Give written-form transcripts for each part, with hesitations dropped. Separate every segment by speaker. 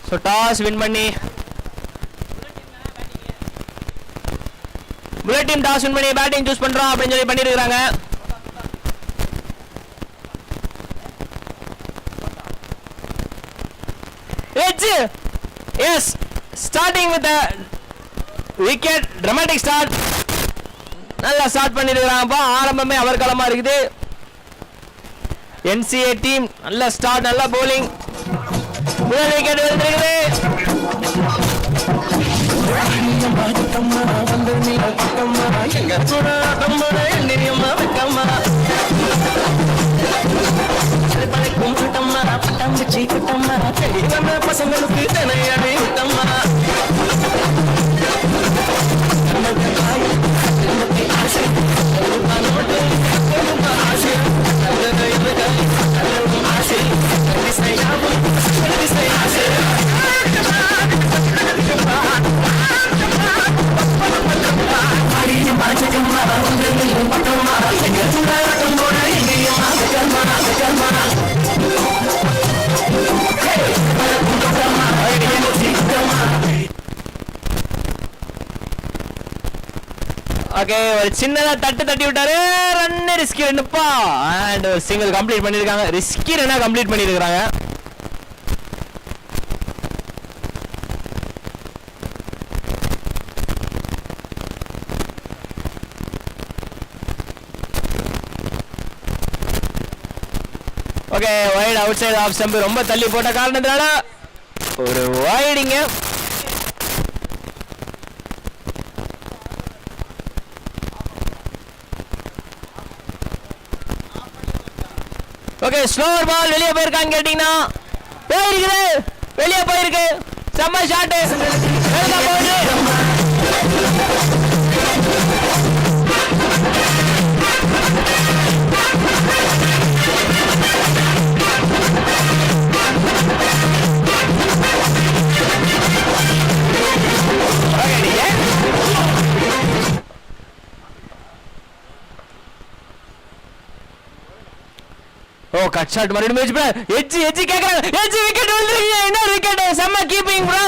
Speaker 1: So toss win பண்ணி bullet team toss win பண்ணி batting choose பண்றோம் அப்படின்னு சொல்லி பண்ணிருக்காங்க. Yes, starting with the wicket, dramatic start. நல்லா ஸ்டார்ட் பண்ணிருக்காங்கப்பா. ஆரம்பமே அவர்காலமா இருக்குது. NCA டீம் நல்ல ஸ்டார்ட், நல்ல bowling. முதல் விக்கெட் விழுந்திருக்குது.
Speaker 2: பசங்களுக்கு தனையடை விட்டம்மா
Speaker 1: ஓகே, ஒரு சின்னதா தட்டி விட்டாரு. ரன் ரிஸ்கி ரன்னுப்பா. அண்ட் ஒரு சிங்கிள் கம்ப்ளீட் பண்ணிருக்காங்க. ரிஸ்கி ரன்னா கம்ப்ளீட் பண்ணிருக்காங்க. Okay, wide outside off stump ரொம்ப தள்ளி போட்ட காரணத்தினால ஒரு வைடிங்க. ஓகே, ஸ்லோவர் பால் வெளியே போயிருக்கான்னு கேட்டீங்கன்னா போயிருக்குது, வெளியே போயிருக்கு. செம்ம ஷாட். ஓ, கட் ஷாட் மறுபடியும் மேட்ச் பே. எட்ஜ் கேக்குறாங்க. எட்ஜ் விக்கெட் விழுந்துருங்க. இன்னொரு விக்கெட். செம்ம கீப்பிங் ப்ரோ.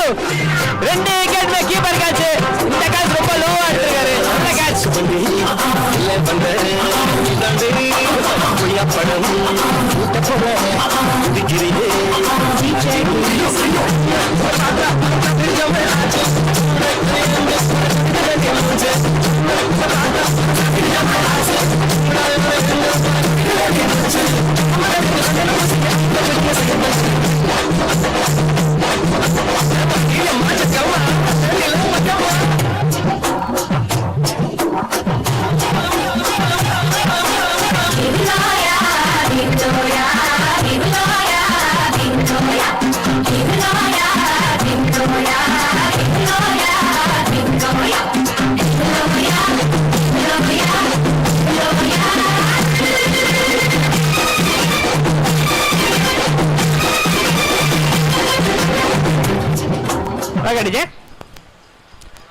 Speaker 1: ரெண்டு விக்கெட் மே கீப்பர் கேட்ச். இந்த கேட்ச் ரொம்ப லோவா எடுத்துருக்காரு. அந்த கேட்ச்
Speaker 2: இல்ல பண்றே புளியா படம் ஊட்ட போற விக்கிரியே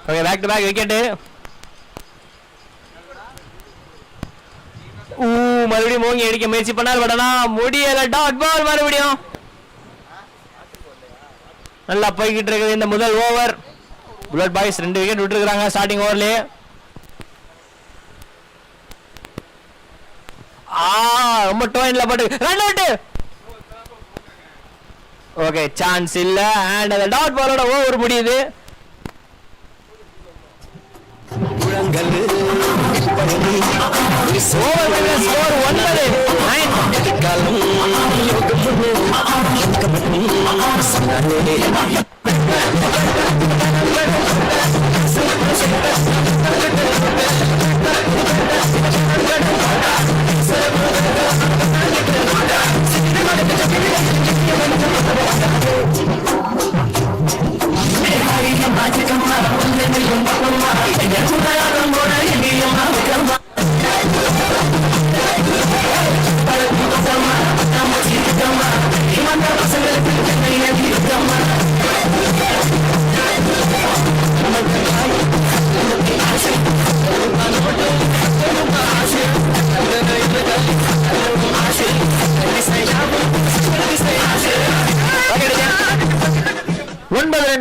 Speaker 1: okay, back to back wicket. மறுபடியும் மோங்கி அடிக்க முயற்சி பண்ணார். பட் ஆனா முடியல. டாட் பால் மறுபடியும் நல்லா போய்கிட்டு இருக்குது இந்த முதல் ஓவர். புல்லட் பாய்ஸ் 2 விக்கெட் விட்டுருக்காங்க ஸ்டார்டிங் ஓவர்லயே. ரொம்ப டோயின்ல போட்டு ரன் அவுட். ஓகே, சான்ஸ் இல்ல. அண்ட் அந்த டாட் பாலோட ஓவர் முடியுது. Score 9.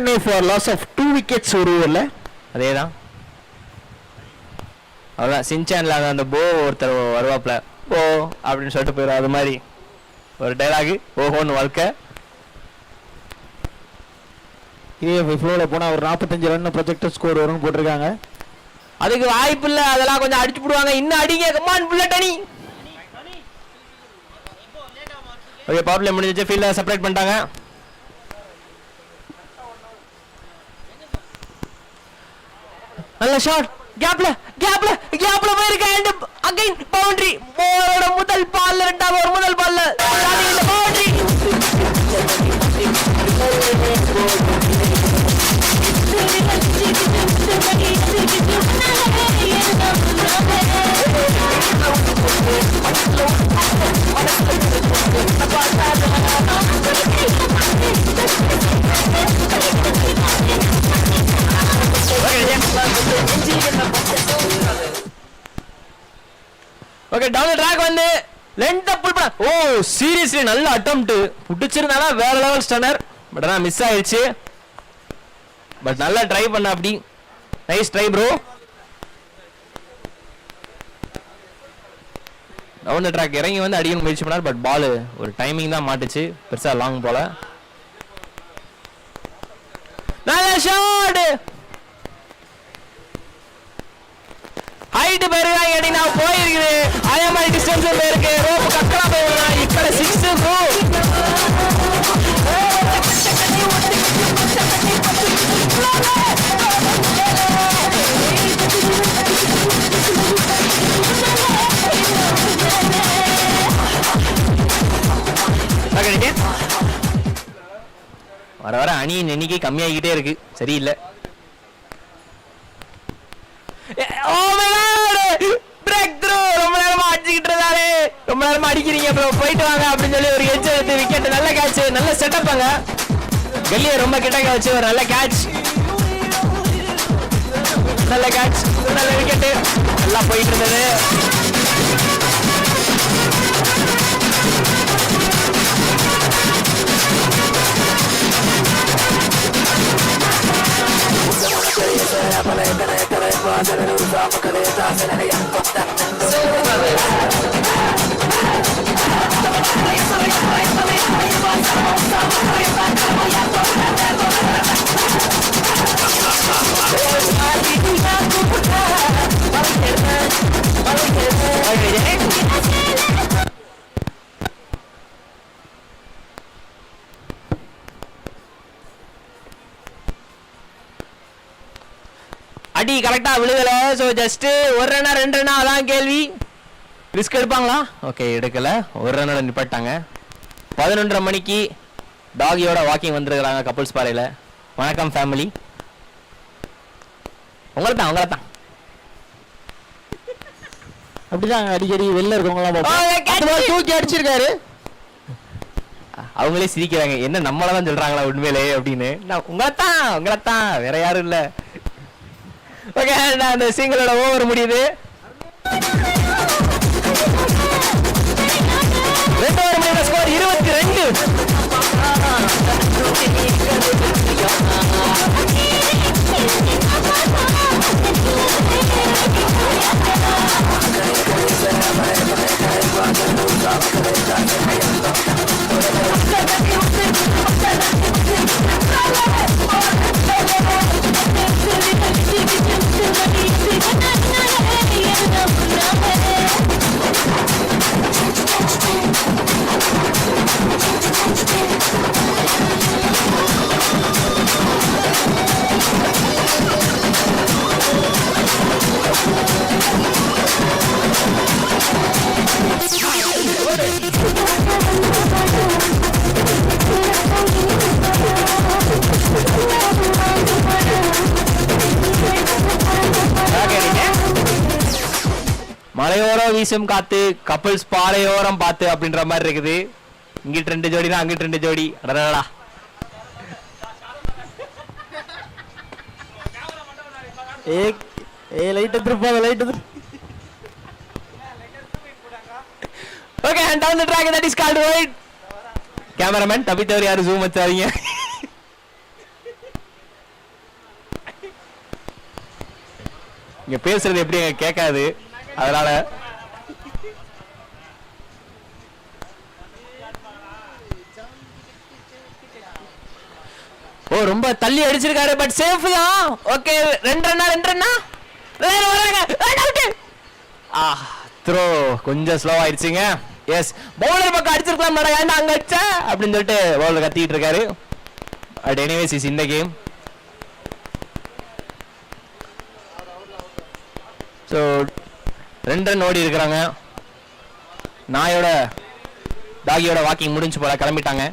Speaker 2: Chennai for loss of 2 wickets ஒரு ஓவரில்.
Speaker 1: அதேதான். அவ்வளோதான். சின்சான்ல அந்த போ ஒருத்தர் வருவாப்ல ஓ அப்படின்னு சொல்லிட்டு போயிடும். அது மாதிரி ஒரு டைலாகு ஓஹோன்னு வாழ்க்கை.
Speaker 2: இதே ஃப்ளோவில் போனால் ஒரு 45 ரன் ப்ரொஜெக்டட் ஸ்கோர் வரும்னு போட்டிருக்காங்க.
Speaker 1: அதுக்கு வாய்ப்பு இல்லை. அதெல்லாம் கொஞ்சம் அடிச்சு போடுவாங்க. இன்னும் அடிங்க. கமான் புல்லட் அணி. ஓகே, பவர் பிளே முடிஞ்சிச்சு. ஃபீல்டை செப்பரேட் பண்ணிட்டாங்க. நல்ல ஷாட். கேப்ல போயிருக்க. And again boundary. போரோட முதல் பால்ல இரண்டாவது ஒரு முதல் பால்ல இந்த பவுண்டரி. ஓகே, டவுன் ட்ராக் வந்து லென்த் புல் பண்ண. ஓ சீரியஸ்லி நல்ல அட்டெம்ப்ட். புடிச்சிருந்தானா வேற லெவல் ஸ்டன்னர். பட் ஆனா மிஸ் ஆயிடுச்சு. பட் நல்லா ட்ரை பண்ண. அப்படி nice try bro. Down track இறங்கி வந்து அடிக்கணும் முயற்சி பண்ணார். பட் பால் ஒரு டைமிங் தான் மாட்டுச்சு. பெருசா லாங் போல. நல்ல ஷாட். ஹைட் பெருகாங்க அடினா போயிருக்குது. அதே மாதிரி டிஸ்டன்ஸ் போயிருக்கு. ரோப் கக்கலா போயிருக்கான். ఇక్కడ 6 ப்ரோ. வர வர அணியின் எண்ணிக்கை கம்மியாகிட்டே இருக்கு. சரியில்லை. ரொம்ப நேரமா அடிக்கிறீங்க ப்ரோ, போயிட்டு வாங்க அப்படின்னு சொல்லி ஒரு எட்ஜ் எடுத்து விக்கெட். நல்ல கேட்ச், நல்ல செட்டப். அங்க கல்லியை ரொம்ப கிட்டக்க வச்சு ஒரு நல்ல கேட்ச். நல்ல கேட்ச், நல்ல விக்கெட். நல்லா போயிட்டு இருந்தது. அடி கரெக்டா விழுகல. சோ ஜஸ்ட் ஒரு ரன்னா 2 ரன்னா அதான் கேள்வி. ரிஸ்க் எடுப்பாங்களா? ஓகே, எடுக்கல. ஒரு ரன்னோட நிப்பாட்டாங்க. 11:30 மணிக்கு டாகியோட வாக்கிங் வந்துருக்காங்க கப்புள்ஸ் பாறையில. வணக்கம் ஃபேமிலி. உங்களை தான்
Speaker 2: அப்படிதான் அடிக்கடி வெளில இருக்கவங்களாம் தூக்கி அடிச்சிருக்காரு.
Speaker 1: அவங்களே சிரிக்கிறாங்க. என்ன நம்மளதான் சொல்றாங்களா உண்மையிலே அப்படின்னு. உங்களை தான் வேற யாரும் இல்ல. ஓகே, அந்த சிங்கிளோட ஓவர் முடியுது. 2 ஓவர் முடிந்த ஸ்கோர் 22. மலையோரம் வீசும் காத்து, கப்பல்ஸ் பாறையோரம் பார்த்து அப்படின்ற மாதிரி இருக்குது. இங்கிட்டு 2 ஜோடி தான், அங்கிட்டு 2 ஜோடி. அடடா,
Speaker 2: லைட் எடுத்துப்பா, லைட் எடுத்து.
Speaker 1: Okay, and down the track that is called wide. Cameraman தப்பித்தவர் யாரும் ஜூம் வச்சாதீங்க. இங்க பேசுறது எப்படி எங்க கேட்காது, அதனால ஓ ரொம்ப தள்ளி அடிச்சிருக்காரு, பட் சேஃப் தான். ஓகே 2 ரன்னா த்ரோ கொஞ்சம் ஸ்லோ ஆயிடுச்சுங்க. எஸ் பவுலர் பக்கம் அடிச்சிருக்கலாம், ஏன்டா அங்க அடிச்ச அப்படின்னு சொல்லிட்டு பவுலர் கத்திட்டு இருக்காரு. பட் எனிவேஸ் இஸ் இந்த கேம். ஸோ 2 ரன் ஓடி இருக்கிறாங்க. டாகியோட வாக்கிங் முடிஞ்சு போல, கிளம்பிட்டாங்க.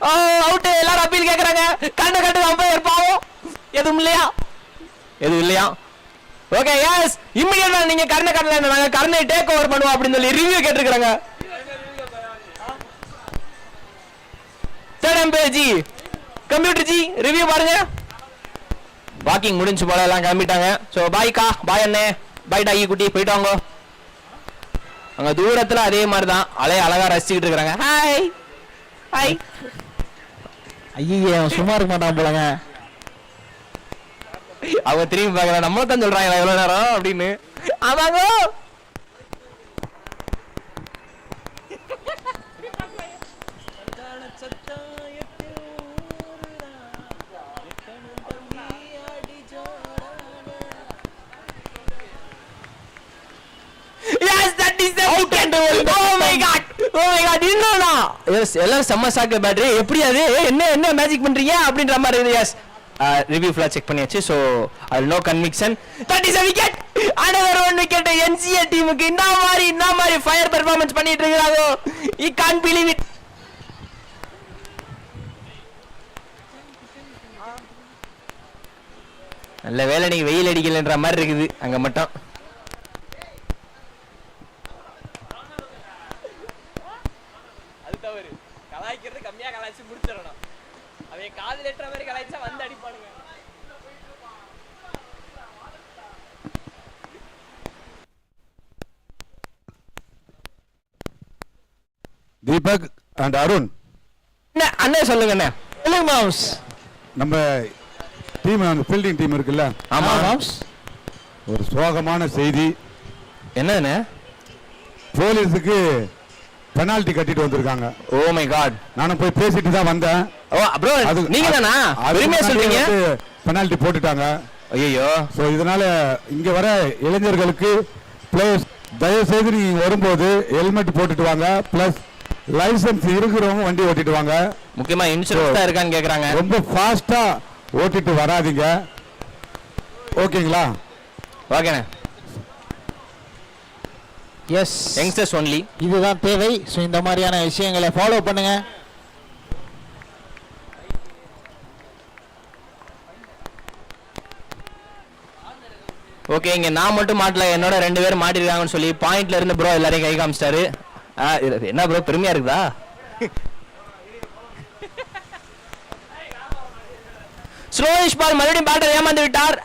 Speaker 1: அவுட். எல்லாரும் அப்பீல் கேக்குறாங்க. கட்டு அம்பையர் பாவம் எதுவும் இல்லையா. ஓகே எஸ் இமிடியேட்டா நீங்க கர்ணை கட்டல, நாங்க கர்ணை டேக் ஓவர் பண்ணுவோம் அப்படின்னு சொல்லி ரிவ்யூ கேட்டிருக்காங்க. ஜி கம்ப்யூட்டர் ஜி ரிவ்யூ பாருங்க. வாக்கிங் முடிஞ்சு போல, எல்லாம் கிளம்பிட்டாங்க. ஸோ பாய்க்கா, பாய் அண்ணே, பாய் டாகி குட்டி, போயிட்டு வாங்க. அங்க தூரத்துல அதே மாதிரி தான் அலைய அழகா ரசிச்சுக்கிட்டு இருக்காங்க. Hi hi.
Speaker 2: ஐயே சும்மா இருக்க மாட்டான் போலங்க.
Speaker 1: அவங்க திரும்பி பார்க்கல, நம்மள தான் சொல்றாங்க எவ்வளவு நேரம் அப்படின்னு. ஆமாங்க. எல்லாரும் செம்ம சாக்கு பேட்டரி. எப்படி அது என்ன மேஜிக் பண்றீங்க அப்படின்ற மாதிரி இருக்கு. எஸ் ரிவ்யூ ஃபுல்லா செக் பண்ணியாச்சு. சோ அது no conviction. 37 wicket, another 1 wicket. NCA டீமுக்கு இந்த மாதிரி ஃபயர் பெர்ஃபார்மன்ஸ் பண்ணிட்டு இருக்காங்க. You can't believe it. நல்ல வேளை நீங்க வெயில் அடிக்கலன்ற மாதிரி இருக்குது அங்க மட்டும்.
Speaker 3: தீபக் அண்ட் அருண்,
Speaker 1: அண்ணே சொல்லுங்க அண்ணே.
Speaker 3: நம்ம டீம் ஃபீல்டிங் டீம் இருக்குல்ல,
Speaker 1: ஆமா
Speaker 3: ஒரு சோகமான செய்தி.
Speaker 1: என்னன்னு?
Speaker 3: போலீஸுக்கு பெனால்டி கட்டிட்டு வந்திருக்காங்க.
Speaker 1: Oh my God.
Speaker 3: நானும் போய் பேசிட்டு தான் வந்தேன்.
Speaker 1: ஓ ப்ரோ, நீங்க தானா பெருமையா சொல்றீங்க?
Speaker 3: பெனால்டி போட்டுட்டாங்க.
Speaker 1: ஐயோ.
Speaker 3: சோ இதனால இங்க வர இளைஞர்களுக்கு பிளேயர்ஸ் தயவு செய்து நீங்க வரும்போது ஹெல்மெட் போட்டுட்டு வாங்க. பிளஸ் லைசன்ஸ் இருக்கிறவங்க வண்டி ஓட்டிட்டு வாங்க.
Speaker 1: முக்கியமா இன்சூரன்ஸ் தான் இருக்கான்னு கேக்குறாங்க.
Speaker 3: ரொம்ப ஃபாஸ்டா ஓட்டிட்டு வராதீங்க. ஓகேங்களா?
Speaker 1: ஓகேண்ணே.
Speaker 2: Yes
Speaker 1: youngsters only.
Speaker 2: இதுதான் தேவை. ஸோ இந்த மாதிரியான விஷயங்களை ஃபாலோ பண்ணுங்க.
Speaker 1: ஓகே, இங்க நான் மட்டும் மாட்டல, என்னோட 2 பேர் மாட்டிருக்காங்கன்னு சொல்லி பாயிண்ட்ல இருந்து ப்ரோ எல்லாரையும் கை காமிச்சிட்டாரு. என்ன ப்ரோ பெருமையா இருக்குதா? ஸ்லோயிஷ் பால் மறுபடியும் பேட்டர் ஏமாந்து விட்டார்.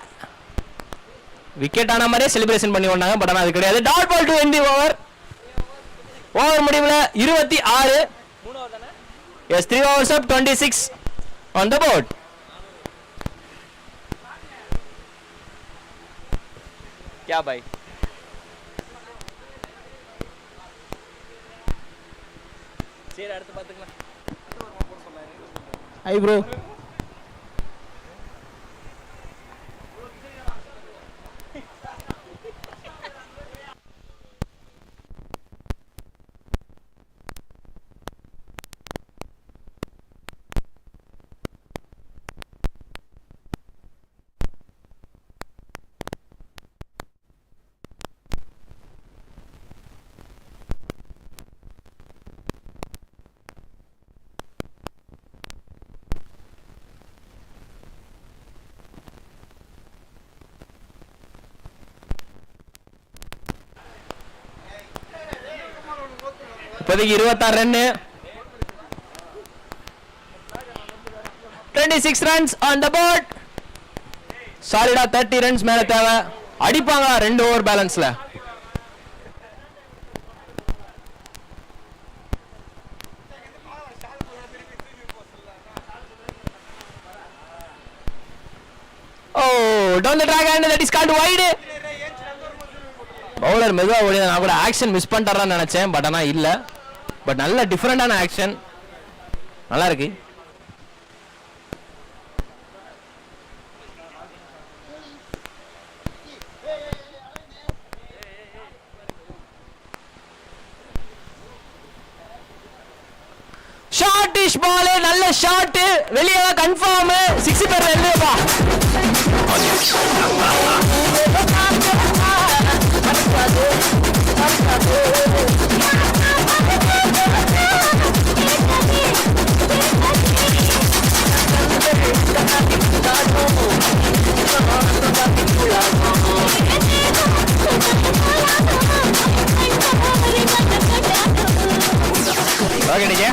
Speaker 1: விக்கெட் ஆன மாதிரியே செலிப்ரேஷன் பண்ணி வந்தாங்க, பட் ஆனால் அது கிடையாது. Dot ball to end the over. Over முடிவில் 26. Yes 3 overs of 26 on the board. क्या भाई? சரி அடுத்து பாத்துக்கலாம்.
Speaker 2: Hi bro.
Speaker 1: இப்போதைக்கு 26 run, 26 runs on the board. சாலிடா 30 runs மேல தேவை. அடிப்பாங்க 2 ஓவர் பேலன்ஸ்ல. down the track and that is called wide. Bowler மெதுவா ஓடி, நான் கூட ஆக்ஷன் மிஸ் பண்ணிட்டாரான்னு நினைச்சேன், பட் ஆனா இல்ல. பட் நல்ல டிஃபரெண்டான ஆக்ஷன், நல்லா இருக்கு. ஷார்ட்டிஷ் பால், நல்ல ஷாட், வெளியே கன்ஃபார்ம் 6 பேர் வெளியேப்பா. ஓகே நீங்க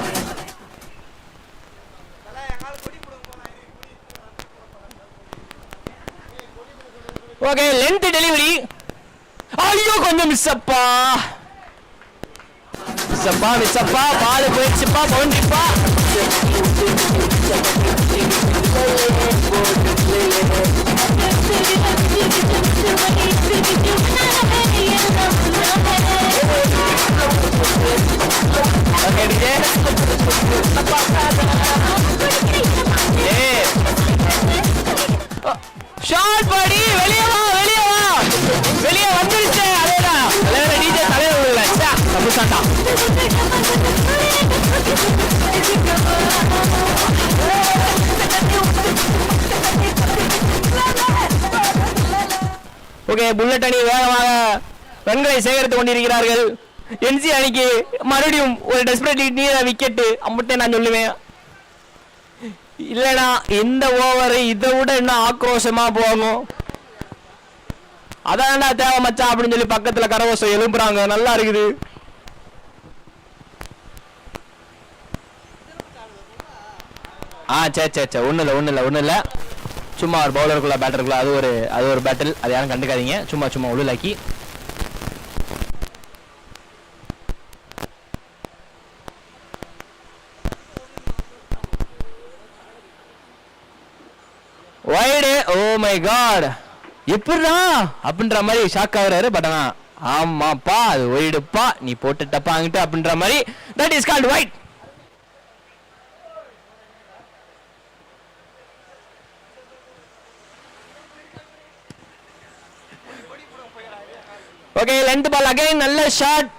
Speaker 1: ஓகே லென்த் டெலிவரி. ஐயோ கொஞ்சம் மிஸ்ஸப்பா, பால் போயிடுச்சுப்பா, பவுண்டரிப்பா. ஓகே டிஜே ஷார்ட் பாடி, வெளியே வா, வெளியே வந்துருச்சு. அதேதான் தலைவர டிஜே தலைவர் விடல, தப்பு சாண்டா. ஓகே புல்லட் அணி வேகமாக ரன்களை சேகரித்துக் கொண்டிருக்கிறார்கள். என்சி அணிக்கு மறுபடியும் ஒரு டெஸ்பரேட் நீர விக்கெட்டு அம்மட்டே நான் சொல்லுவேன். இல்லடா இந்த ஓவர் இதை விட இன்னும் ஆக்ரோஷமா போகும், அதான்டா தேவை மச்சான் அப்படின்னு சொல்லி பக்கத்துல கரகோசம் எழுப்புறாங்க. நல்லா இருக்குது. சே ஒண்ணு இல்ல சும்மா ஒரு பவுலருக்குள்ள பேட்டருக்குள்ள அது ஒரு பேட்டில், அது யாரும் கண்டுக்காதீங்க. சும்மா உள்ளாக்கி வைடு. ஓ மை காட், எப்படிடா அப்படின்ற மாதிரி ஷாக் ஆகுறாரு. பட் ஆனா ஆமாப்பா அது வைடுப்பா, நீ போட்டுட்டப்பா அங்கிட்டு அப்படின்ற மாதிரி. That is called wide. Okay length ball again, நல்ல ஷாட்.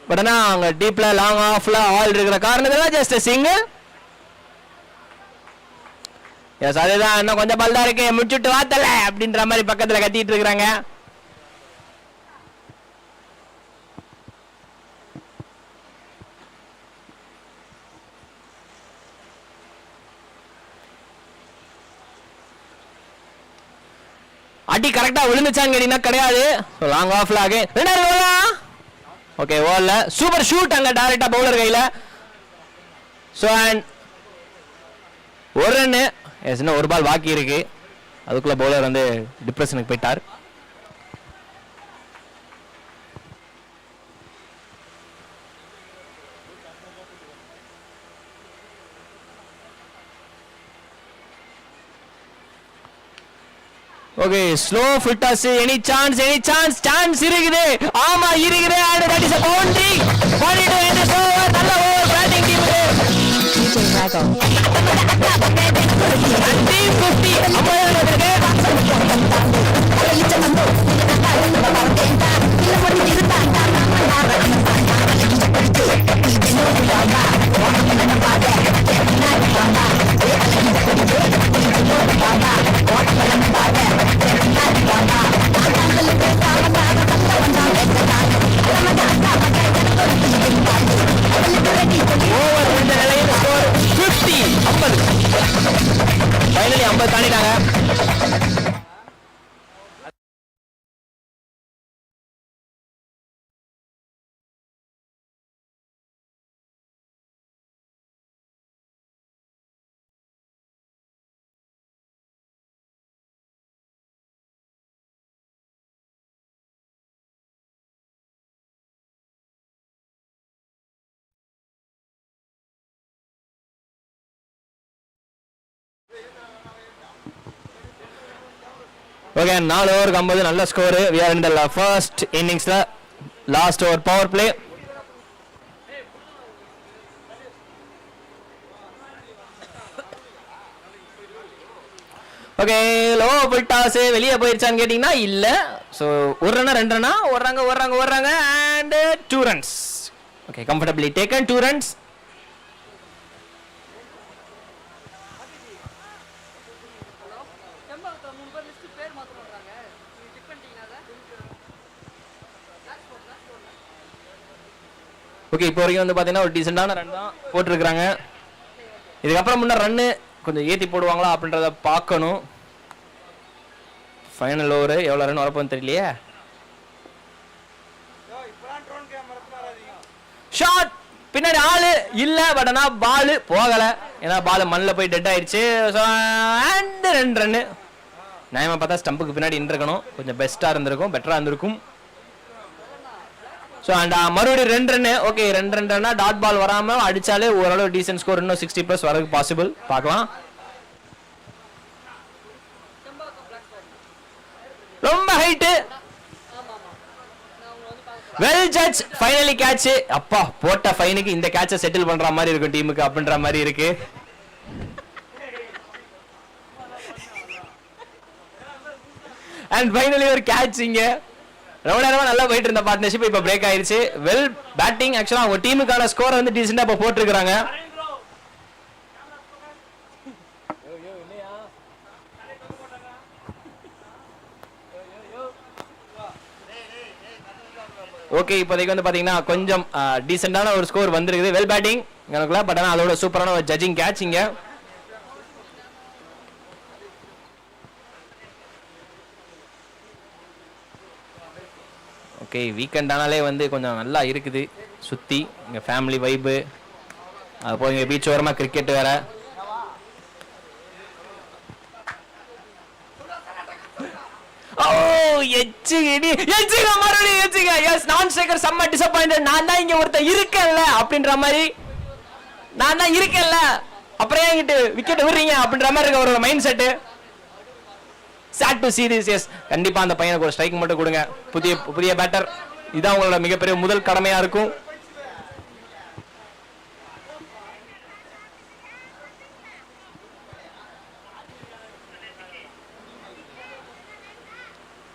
Speaker 1: பட் ஆனா அங்க டீப்ல லாங் ஆஃப்ல ஆல் இருக்கிற காரணத்துல ஜஸ்ட் சிங்கிள். எஸ் அதுதான், இன்னும் கொஞ்சம் பால் தான் இருக்கு, முடிச்சுட்டு வாத்தல அப்படின்ற மாதிரி பக்கத்துல கத்திட்டு இருக்கிறாங்க. அடி கரெக்டா விழுந்துச்சான்னு கேட்டீங்கன்னா கிடையாது. லாங் ஆஃப்ல அகைன் ஓகே ஓவர்ல சூப்பர் ஷூட் அங்க டைரக்டா பவுலர் கையில. சோ அண்ட் ஒரு ரன்னு. இன்னும் ஒரு பால் பாக்கி இருக்கு, அதுக்குள்ள பவுலர் வந்து டிப்ரெஷனுக்கு போயிட்டார். Okay slow full toss. Any chance இருக்குது. ஆமா இருக்குது. and that is a boundary. 42 in this over. நல்ல ஓவர் பேட்டிங் டீம் இது. டீம் 50 50 இருக்கு. ஓவர் இந்த நிலையில் ஸ்கோர் 50 ஃபைனலி 50 தாண்டிட்டாங்க. ஓகே 4 ஓவருக்கு 50 நல்ல score. We are in the first இன்னிங்ஸ்ல last over power play. Okay low full toss வெளியே போயிருச்சான்னு கேட்டிங்கன்னா இல்லை. ஸோ ஒரு ரன்னா 2 ரன்னா ஓடுறாங்க and 2 runs. Okay comfortably taken 2 runs. Okay இப்போ வரைக்கும் வந்து பார்த்தீங்கன்னா ஒரு டீசெண்டான ரன் தான் போட்டிருக்கிறாங்க. இதுக்கப்புறம் முன்ன ரன்னு கொஞ்சம் ஏற்றி போடுவாங்களா அப்படின்றத பார்க்கணும். ஃபைனல் ஓவர் எவ்வளோ ரன் வரப்போன்னு தெரியலையே. ஷாட் பின்னாடி ஆளு இல்லை, பட் ஆனால் பால் போகலை. ஏன்னா பால் மண்ணில் போய் டெட் ஆயிடுச்சு. And 2 run. நியாயமாக பார்த்தா ஸ்டம்புக்கு பின்னாடி நின்றுக்கணும், கொஞ்சம் பெஸ்ட்டாக இருந்திருக்கும், பெட்டராக இருந்திருக்கும். ஸோ அண்ட் மறுபடியும் 2 ரன்னு. ஓகே 2 ரன்னா டாட் பால் வராமல் அடித்தாலே ஓரளவு டீசென்ட் ஸ்கோர், இன்னும் 60+ வரதுக்கு பாசிபிள். பார்க்கலாம். ரொம்ப height, well judge, finally catch. அப்பா போட்ட ஃபைனுக்கு இந்த கேட்சை செட்டில் பண்ற மாதிரி இருக்கும் டீமுக்கு அப்படின்ற மாதிரி இருக்கு. அண்ட் ஃபைனலி ஒரு கேட்ச். இங்க ரொம்ப நேரமா நல்லா போயிட்டு இருந்த பார்ட்னர்ஷிப் இப்ப பிரேக் ஆயிருச்சு. Well batting. ஆக்சுவலா அவங்க டீமுக்கான ஸ்கோர் வந்து டீசெண்டா இப்ப போட்டிருக்காங்க. ஓகே இப்போதைக்கு வந்து பாத்தீங்கன்னா கொஞ்சம் டீசெண்டான ஒரு ஸ்கோர் வந்திருக்குது. வெல் பேட்டிங் எனக்குள்ள, பட் ஆனால் அதோட சூப்பரான ஒரு ஜட்ஜிங் கேட்ச் இங்க. ஓகே வீக்கெண்ட் ஆனாலே வந்து கொஞ்சம் நல்லா இருக்குது சுற்றி. இங்கே ஃபேமிலி வைப்பு, அப்போ இங்கே பீச் ஓரமாக கிரிக்கெட் வேற. செம்ம டிசப்பாயிண்டட். நான் தான் இங்க ஒருத்தன் இருக்கேன்ல அப்படின்ற மாதிரி, நான் தான் இருக்கேன்ல அப்புறம் என்கிட்ட விக்கெட் விடுறீங்க அப்படின்ற மாதிரி இருக்கு அவரோட mind set. Sad to see this. Yes கண்டிப்பா அந்த பையனுக்கு ஒரு ஸ்ட்ரைக் மட்டும் கொடுங்க. புதிய பேட்டர், இதான் உங்களோட மிகப்பெரிய முதல் கடமையா இருக்கும்.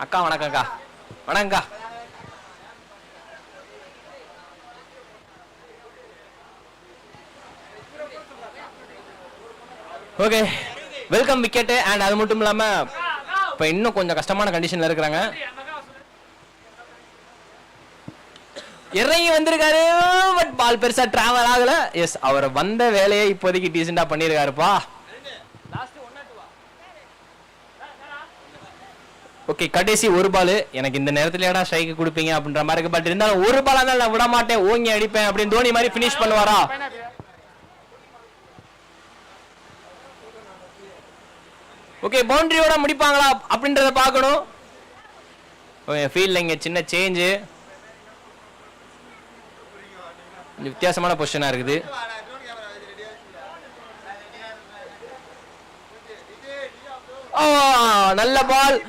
Speaker 1: அக்கா வணக்கம்க்கா. வணக்கம்க்கா. Okay welcome wicket. அண்ட் அது மட்டும் இல்லாம இப்போ இன்னும் கொஞ்சம் கஷ்டமான கண்டிஷன்ல இருக்கிறாங்க. இறங்கி வந்திருக்காரு, பட் பால் பெருசா டிராவல் ஆகல. எஸ் அவர் வந்த வேலையை இப்போதைக்கு டீசெண்டா பண்ணிருக்காருப்பா. ஓகே கடைசி ஒரு பால். எனக்கு இந்த நேரத்துல ஏடா ஸ்ட்ரைக் கொடுப்பீங்க அப்படின்ற மாதிரி இருக்கு, பட் இருந்தாலும் ஒரு பாலா தான் நான் விட மாட்டேன், ஓங்கி அடிப்பேன் அப்படின்னு தோனி மாதிரி பினிஷ் பண்ணுவாரா. ஓகே பவுண்டரியோட முடிப்பாங்களா அப்படின்றத பார்க்கணும். ஓகே ஃபீல்ட்ல இங்க சின்ன சேஞ்ச், வித்தியாசமான பொசிஷனா இருக்குது. நல்ல பால்,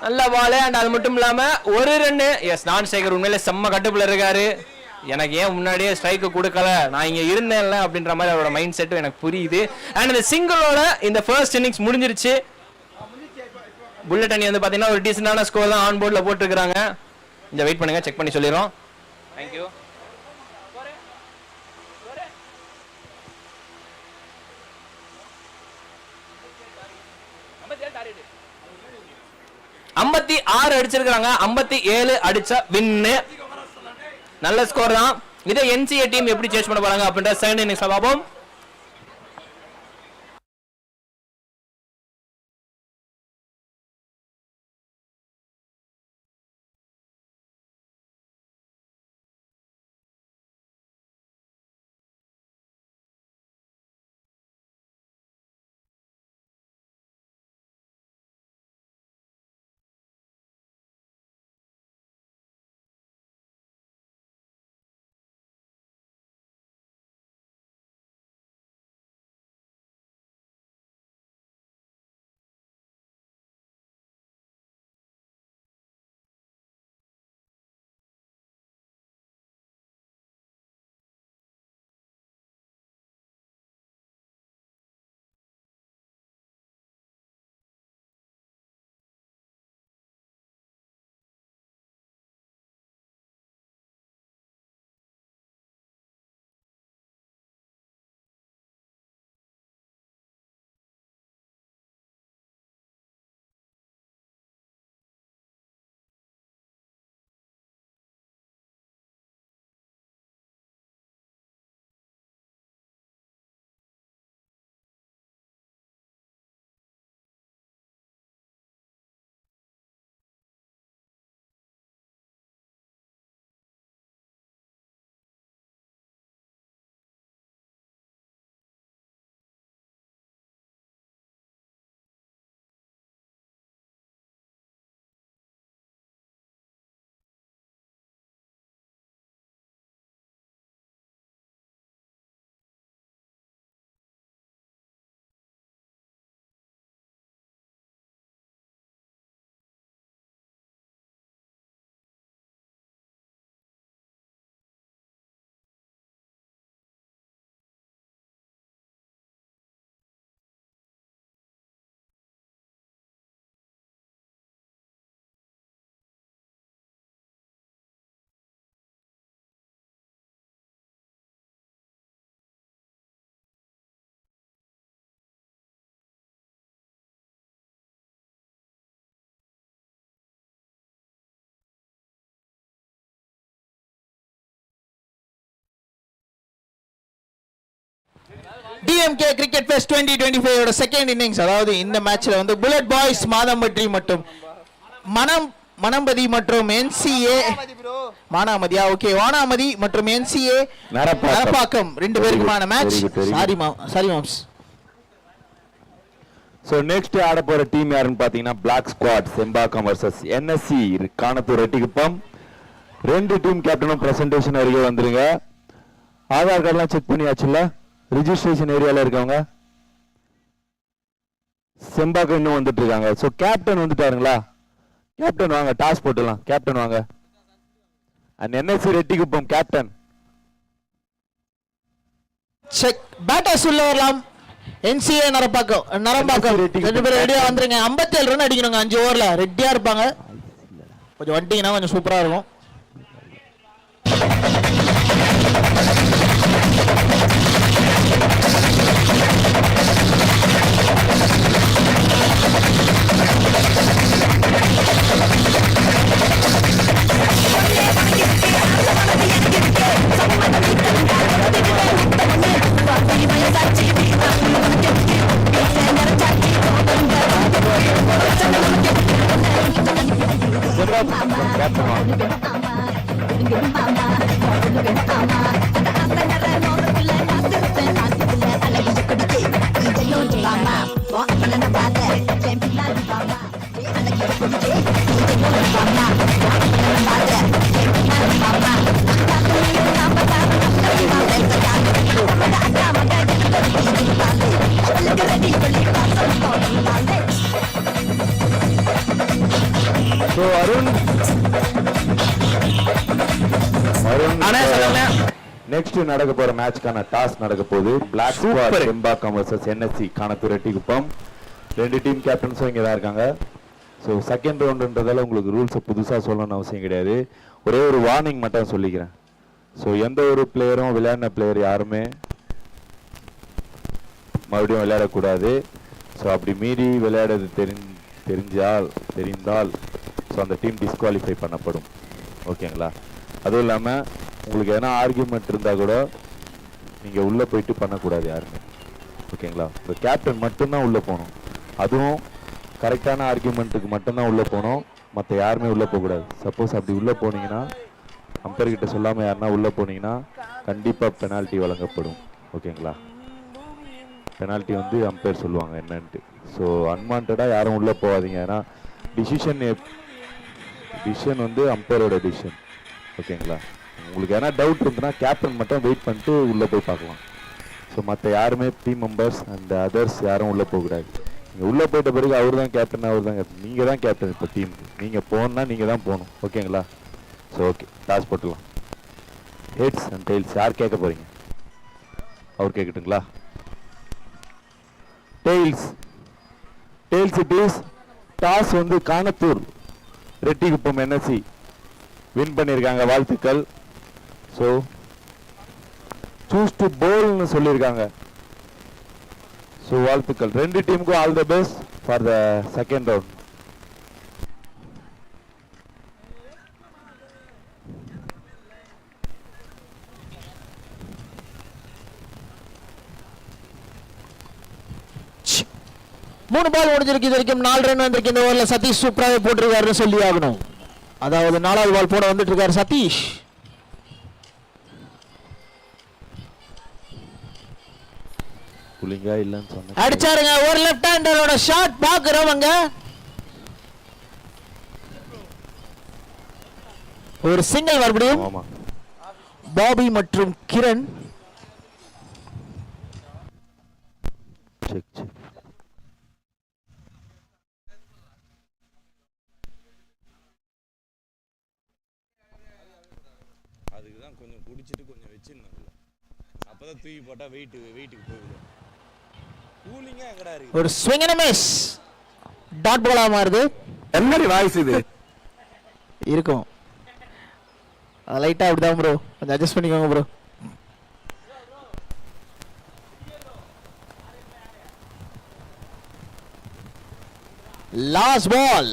Speaker 1: நல்ல பால். அண்ட் அது மட்டும் இல்லாம ஒரு ரன்னு. எஸ் நான் சேகர் உண்மையிலே செம்ம கட்டுப்புல இருக்காரு. எனக்கு ஏன் முன்னாடியே ஸ்ட்ரைக்கு கொடுக்கல, நான் இங்க இருந்தேன்ல அப்படின்ற மாதிரி அவரோட மைண்ட் செட்டும் எனக்கு புரியுது. அண்ட் இந்த சிங்கிளோட இந்த ஃபர்ஸ்ட் இன்னிங்ஸ் முடிஞ்சிருச்சு. புல்லட் அணி வந்து பாத்தீங்கன்னா ஒரு டீசென்டான ஸ்கோர் தான் ஆன் போர்ட்ல போட்டுருக்காங்க. இந்த வெயிட் பண்ணுங்க, செக் பண்ணி சொல்லிடுறோம். தேங்க்யூ. 56 அடிச்சிருக்காங்க, 57 அடிச்சா வின்னு. நல்ல ஸ்கோர் தான். இதை NCA டீம் எப்படி சேஸ் பண்ண போறாங்க அப்படின்ற செகண்ட் இன்னிங்ஸ்ல பாப்போம்.
Speaker 2: டிஎம்கே கிரிக்கெட் ஃபெஸ்ட் 2025 ஓட செகண்ட் இன்னிங்ஸ். அதாவது இந்த மேட்ச்ல வந்து புல்லட் பாய்ஸ் மாதம்பட்டி மற்றும் மணம்பதி மற்றும் என்சிஏ மானாமதியா ஓகே வானாமதி மற்றும் என்சிஏ நரப்பாக்கம் ரெண்டு பேருக்குமான மேட்ச். சாரி மாம்ஸ்.
Speaker 4: ஸோ நெக்ஸ்ட் ஆட போற டீம் யாருன்னு பாத்தீங்கன்னா black squad Sembakkam versus NSC Kanathur Reddikuppam. ரெண்டு டீம் கேப்டனும் பிரசன்டேஷன் வரைக்கும் வந்துருங்க. ஆதார் கார்டுலாம் செக் பண்ணியாச்சுல்ல? ரிஜிஸ்ட்ரேஷன் ஏரியால இருக்கவங்க செம்பாக்கம் இன்னும் வந்துட்டு இருக்காங்க. ஸோ கேப்டன் வந்துட்டாருங்களா? கேப்டன் வாங்க, டாஸ் போட்டுலாம். கேப்டன் வாங்க. And NSC Reddikuppam captain
Speaker 2: check batters உள்ள வரலாம். என்சிஏ நரம்பாக்கம் ரெண்டு பேரும் ரெடியா வந்துருங்க. 57 ரன் அடிக்கணுங்க 5 ஓவர்ல. ரெடியா இருப்பாங்க. கொஞ்சம் வந்துட்டீங்கன்னா கொஞ்சம் சூப்பரா இருக்கும்.
Speaker 4: கேப்டன் வாங்க. So Arun நெக்ஸ்ட் நடக்க போற மேட்ச்க்கான டாஸ் நடக்க போகுது. Black squad Sembakkam versus NSC Kanathur Reddikuppam. ரெண்டு டீம் கேப்டன்ஸும் இங்கே தான் இருக்காங்க. ஸோ செகண்ட் ரவுண்டுன்றதால உங்களுக்கு ரூல்ஸை புதுசாக சொல்லணும்னு அவசியம் கிடையாது. ஒரே ஒரு வார்னிங் மட்டும் சொல்லிக்கிறேன். ஸோ எந்த ஒரு பிளேயரும் விளையாடின பிளேயர் யாருமே மறுபடியும் விளையாடக்கூடாது. ஸோ அப்படி மீறி விளையாடுறது தெரிந்தால் ஸோ அந்த டீம் டிஸ்குவாலிஃபை பண்ணப்படும். ஓகேங்களா? அதுவும் இல்லாமல் உங்களுக்கு எதனா ஆர்கியூமெண்ட் இருந்தால் கூட நீங்கள் உள்ளே போயிட்டு பண்ணக்கூடாது யாருமே. ஓகேங்களா? உங்கள் கேப்டன் மட்டும்தான் உள்ளே போகணும். அதுவும் கரெக்டான ஆர்கியூமெண்ட்டுக்கு மட்டும்தான் உள்ளே போகணும். மற்ற யாருமே உள்ளே போகக்கூடாது. சப்போஸ் அப்படி உள்ளே போனீங்கன்னா அம்பையர்கிட்ட சொல்லாமல் யாருன்னா உள்ளே போனீங்கன்னா கண்டிப்பாக பெனால்ட்டி வழங்கப்படும். ஓகேங்களா? பெனால்ட்டி வந்து அம்பையர் சொல்லுவாங்க என்னன்ட்டு. ஸோ அன்வான்டாக யாரும் உள்ளே போகாதீங்க. ஏன்னா டிசிஷன் வந்து அம்பையரோட டிசிஷன். ஓகேங்களா? உங்களுக்கு எதனா டவுட் இருந்துன்னா கேப்டன் மட்டும் வெயிட் பண்ணிட்டு உள்ளே போய் பார்க்கலாம். ஸோ மற்ற யாருமே டீம் மெம்பர்ஸ் அண்ட் அதர்ஸ் யாரும் உள்ளே போகக்கூடாது. நீங்கள் உள்ளே போயிட்ட பிறகு அவர் தான் கேப்டன், நீங்கள் தான் கேப்டன். இப்போ டீமுக்கு நீங்கள் போகணுன்னா நீங்கள் தான் போகணும். ஓகேங்களா? ஸோ ஓகே, டாஸ் போட்டுலாம். ஹெட்ஸ் அண்ட் டெயில்ஸ் யார் கேட்க போகிறீங்க? அவர் கேட்கட்டுங்களா? Tails it is. டாஸ் வந்து காணத்தூர் ரெட்டிக்குப்பம் என்எஸ்சி வின் பண்ணியிருக்காங்க. வாழ்த்துக்கள். ஸோ சூஸ் டு போல்னு சொல்லியிருக்காங்க. ஸோ வாழ்த்துக்கள் ரெண்டு டீமுக்கும். All the best for the second round.
Speaker 2: மூணு பால் முடிஞ்சிருக்கு. இது வரைக்கும் 4 ரன் வந்திருக்கு. இந்த ஓவரில் சதீஷ் சூப்பராகவே போட்டிருக்காருன்னு சொல்லி ஆகணும். அதாவது 4வது பால் போட வந்துட்டு இருக்காரு சதீஷ்.
Speaker 4: புலிங்கா இல்லன்னு சொன்ன
Speaker 2: அடிச்சாருங்க. ஒரு லெஃப்ட் ஹேண்டரோட ஷாட் பாக்குறவங்க. ஒரு சிங்கிள் மறுபடியும் பாபி மற்றும் கிரண்.
Speaker 4: அதுக்குதான் கொஞ்சம் குடிச்சிட்டு கொஞ்சம் வச்சிருந்தேன். அப்பதான் தூக்கி போட்டா வெயிட்டுக்கு போகுது. கூலிங்கா எங்கடா இருக்கு?
Speaker 2: ஒரு swing and miss. Dot Bala மாறுது.
Speaker 3: என்னடி வாய்ஸ் இது
Speaker 2: இருக்கும். லைட்டா அப்படிதான் ப்ரோ. கொஞ்சம் அட்ஜஸ்ட் பண்ணிக்கோங்க ப்ரோ. Last ball.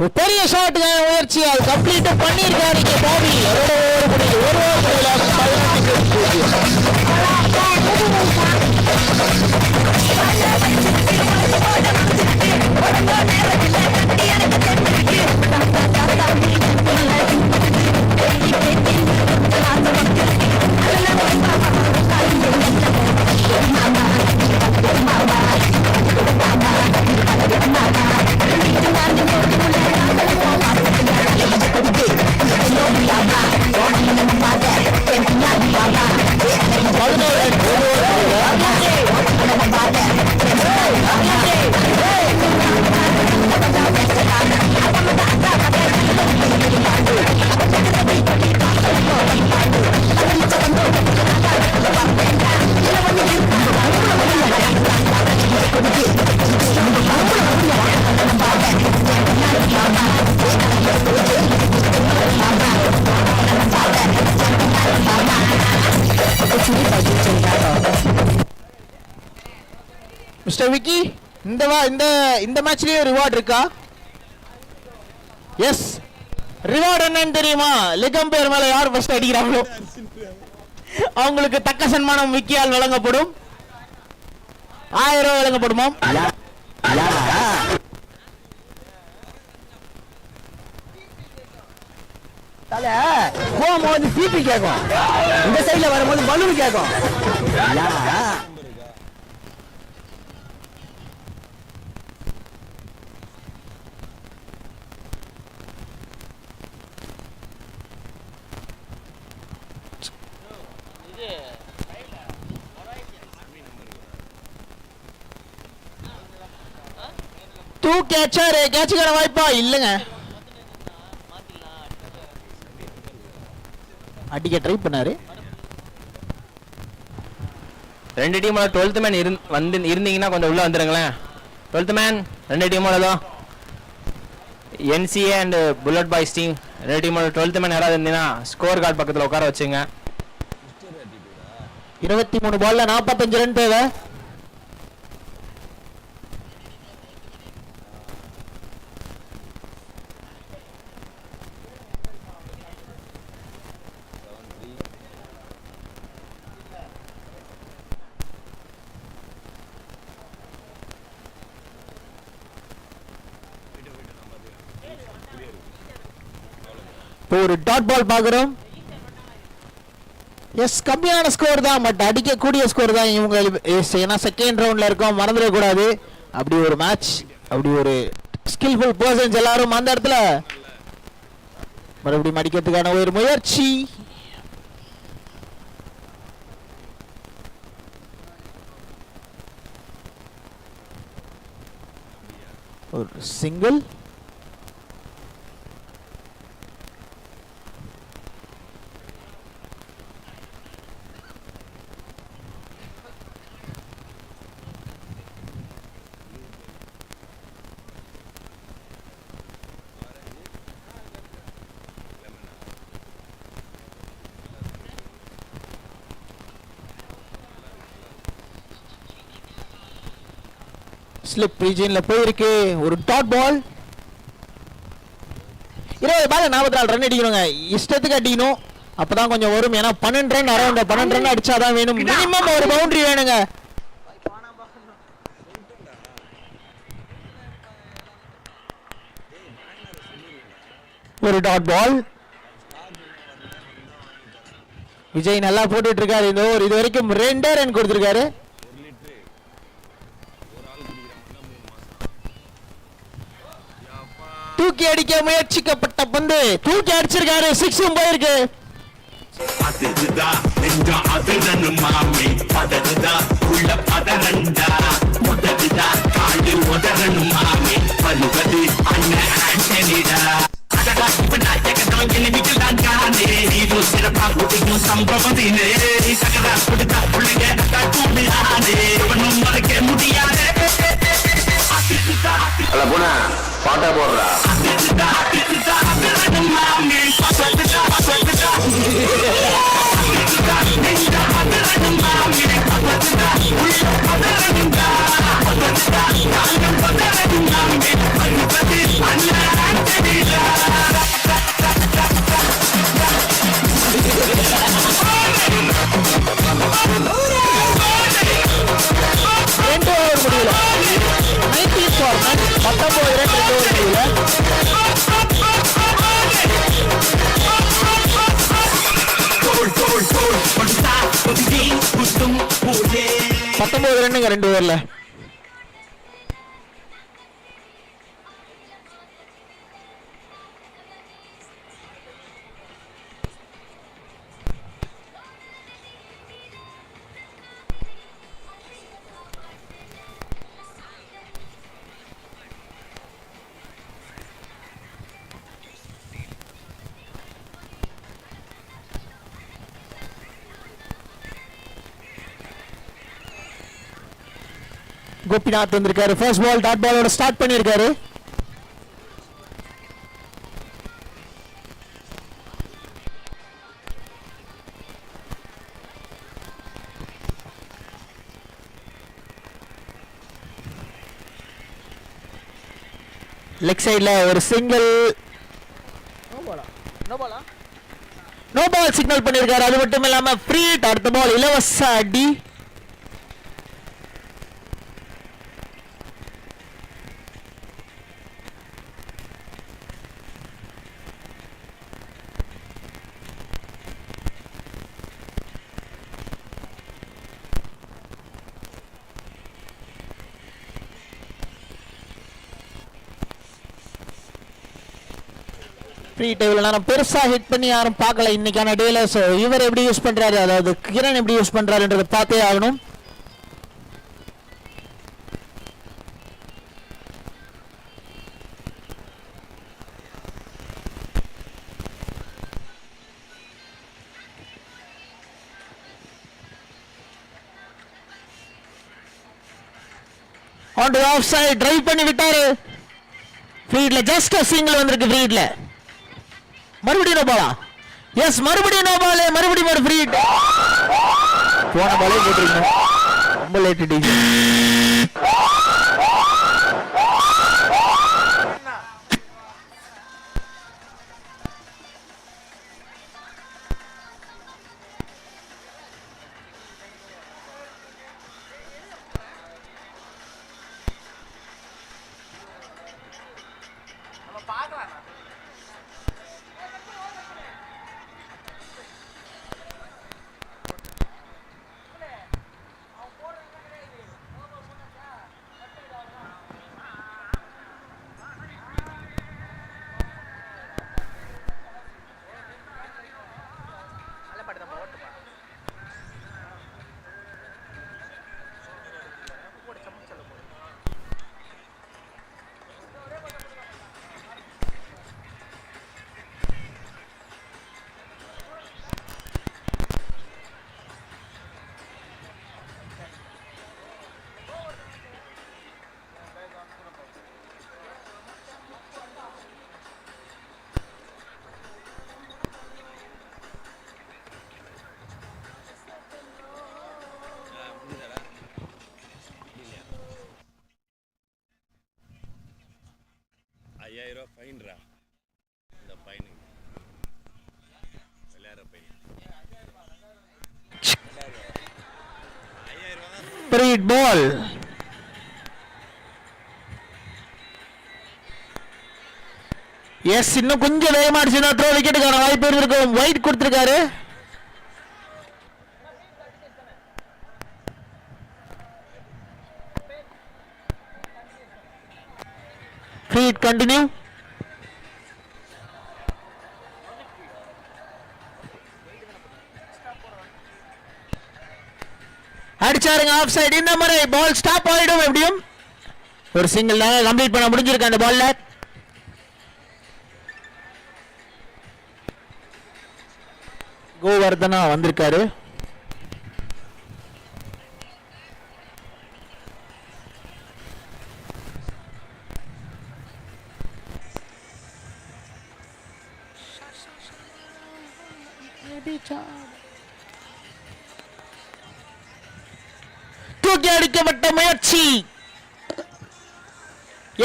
Speaker 2: ஒரு பெரிய ஷாட் முயற்சி அது கம்ப்ளீட் பண்ணிருக்காரு பாபி. ஒரு ஓவர் முடியுது. ஒரு ஓவர் மிஸ்டர் விக்கி, இந்த மேட்ச்லயே ரிவார்ட் இருக்கா? எஸ், ரிவார்ட் என்னன்னு தெரியுமா? லிகம் பேர் மேல யார் ஃபர்ஸ்ட் அடிக்கிறாங்களோ அவங்களுக்கு தக்க சன்மானம் விக்கியால் வழங்கப்படும். 1000 ரூபாய் வழங்கப்படுமாம்.
Speaker 5: போகும்போது சிபி கேட்கும், இந்த சைட்ல வரும்போது பலூன் கேட்கும்.
Speaker 2: 2 கேட்சர் கேட்சுக்கான வாய்ப்பா இல்லைங்க. அடிக்க ட்ரை பண்ணாரு.
Speaker 1: ரெண்டு டீமோட 12th மேன் இருந்தீங்கன்னா கொஞ்சம் உள்ள வந்துருங்களேன். 12th மேன் ரெண்டு டீமோட தான் NCA and bullet boys team. ரெண்டு டீமோட 12th மேன் யாராவது இருந்தீங்கன்னா ஸ்கோர் கார்டு பக்கத்தில் உட்கார வச்சுங்க.
Speaker 2: 23 பால்ல 45 ரன் தேவை. ஒரு டாட் பால் பாக்குறோம். எஸ், கம்மியான ஸ்கோர் தான், பட் அடிக்கக்கூடிய ஸ்கோர் தான் இவங்க. ஏன்னா செகண்ட் ரவுண்ட்ல இருக்கோம், மறந்துடக்கூடாது. அப்படி ஒரு மேட்ச், அப்படி ஒரு ஸ்கில்ஃபுல் பர்சன்ஸ் எல்லாரும் அந்த இடத்துல மறுபடியும் அடிக்கிறதுக்கான ஒரு முயற்சி. ஒரு சிங்கிள். ஸ்லிப் ரீஜன்ல போயிருக்கு. ஒரு டாட் பால். 20 பால் 44 ரன் அடிக்கணுங்க. இஷ்டத்துக்கு அடிக்கணும், அப்பதான் கொஞ்சம் வரும். ஏன்னா 12 ரன் அரௌண்ட் 12 ரன் அடிச்சாதான் வேணும். மினிமம் ஒரு பவுண்டரி வேணுங்க. ஒரு டாட் பால். விஜய் நல்லா போட்டுட்டு இருக்காரு இந்த ஓவர். இது வரைக்கும் 2 ரன் கொடுத்திருக்காரு. தூக்கி அடிக்க முயற்சிக்கப்பட்ட பந்து தூக்கி அடிச்சிருக்காரு. 6 போயிருக்கு.
Speaker 6: பாட்டா போடுறா
Speaker 2: 19 ரன் 2 ஓவர் முடியல. 19 ரன்னுங்க 2 ஓவர்ல. கோபிநாத் வந்திருக்காரு. ஃபர்ஸ்ட் பால் டாட் பாலோட ஸ்டார்ட் பண்ணியிருக்காரு. லெக் சைடுல ஒரு சிங்கிள் நோ பால் சிக்னல் பண்ணியிருக்காரு. அது மட்டும் இல்லாம ஃப்ரீ ஹிட். அடுத்த பால் இலவச அடி. ஃப்ரீ டேபிள் நான் பெருசா ஹிட் பண்ணி யாரும் பார்க்கல இன்னைக்கான டேல. ஸோ இவர் எப்படி யூஸ் பண்றாரு, அதாவது கிரண் எப்படி யூஸ் பண்றாருன்றதை பார்த்தே ஆகணும். On to off side drive பண்ணி விட்டாரு. ஃபீல்ட்ல ஜஸ்ட் சிங்கிள் வந்திருக்கு. ஃபீல்ட்ல மறுபடியும் நோ பாலா? எஸ், மறுபடியும் நோ பால். மறுபடியும் ஒரு ஃப்ரீ ஹிட். போன பாலே போட்டுருக்கணும். ரொம்ப லேட் டி.
Speaker 7: ஃபைன்ரா இந்த ஃபைன் விளையாடுற ஃபைன் 5000
Speaker 2: ஃப்ரீ பால். எஸ், இன்னும் கொஞ்சம் வேகமா அடிச்சுனா த்ரோ விக்கெட்டுக்கான வாய்ப்பு இருந்திருக்கும். வைட் கொடுத்திருக்காரு. Free hit continue. அடிச்சாருங்க ஆஃப் சைடு. இந்த முறை பால் ஸ்டாப் ஆயிடும். எப்படியும் ஒரு சிங்கிள் தான் கம்ப்ளீட் பண்ண முடிஞ்சிருக்கு அந்த பால்ல. கோவர்தனா வந்திருக்காரு. தூக்கி அடிக்கப்பட்ட முயற்சி.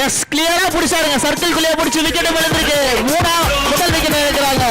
Speaker 2: எஸ், கிளியரா பிடிச்சாருங்க. சர்க்கிள் குள்ளே பிடிச்சு விக்கெட் விழுந்திருக்கு. முதல் விக்கெட் எடுக்கிறாங்க.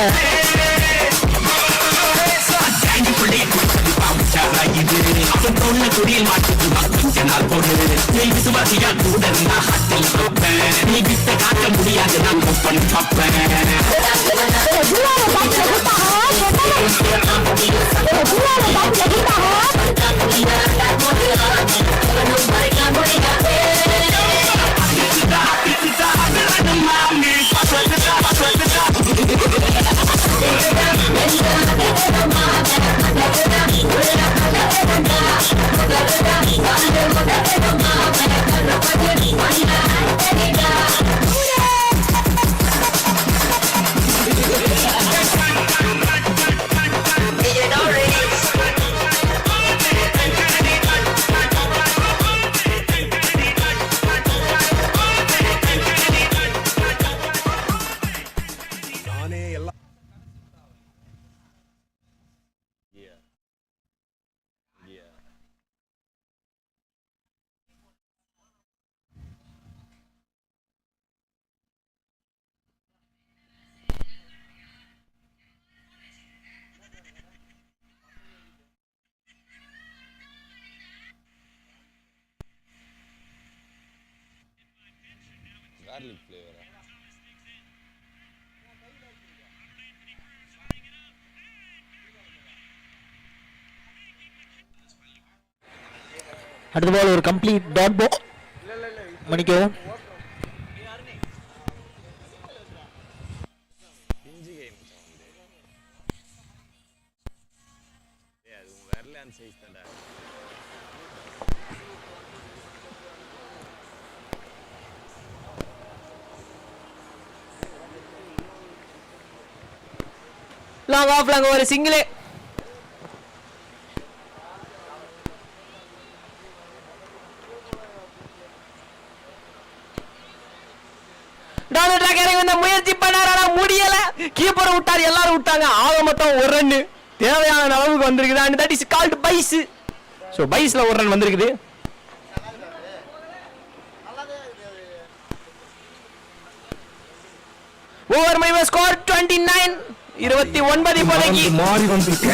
Speaker 7: garlic flavor.
Speaker 2: அடுத்த பால் ஒரு கம்ப்ளீட் டாட் போ மணிக்கவும்.
Speaker 7: பிஞ்சு கை மச்சான் வந்து அது உன் வரலான் சைஸ் தான்டா.
Speaker 1: லாங் ஆஃப் லாங் ஒரு சிங்கிளே. முயற்சி பண்ணாரு ஆனா முடியல. கீப்பரை விட்டாரு, எல்லாரும் விட்டாங்க. ஆக மொத்தம் ஒரு ரன் தேவையான அளவுக்கு வந்திருக்குது. And that is called byes. So பைஸ்ல ஒரு ரன் வந்திருக்குது. ஓவர் மை ஸ்கோர் 29 29 இப்போதைக்கு
Speaker 8: மாறி வந்திருக்கு.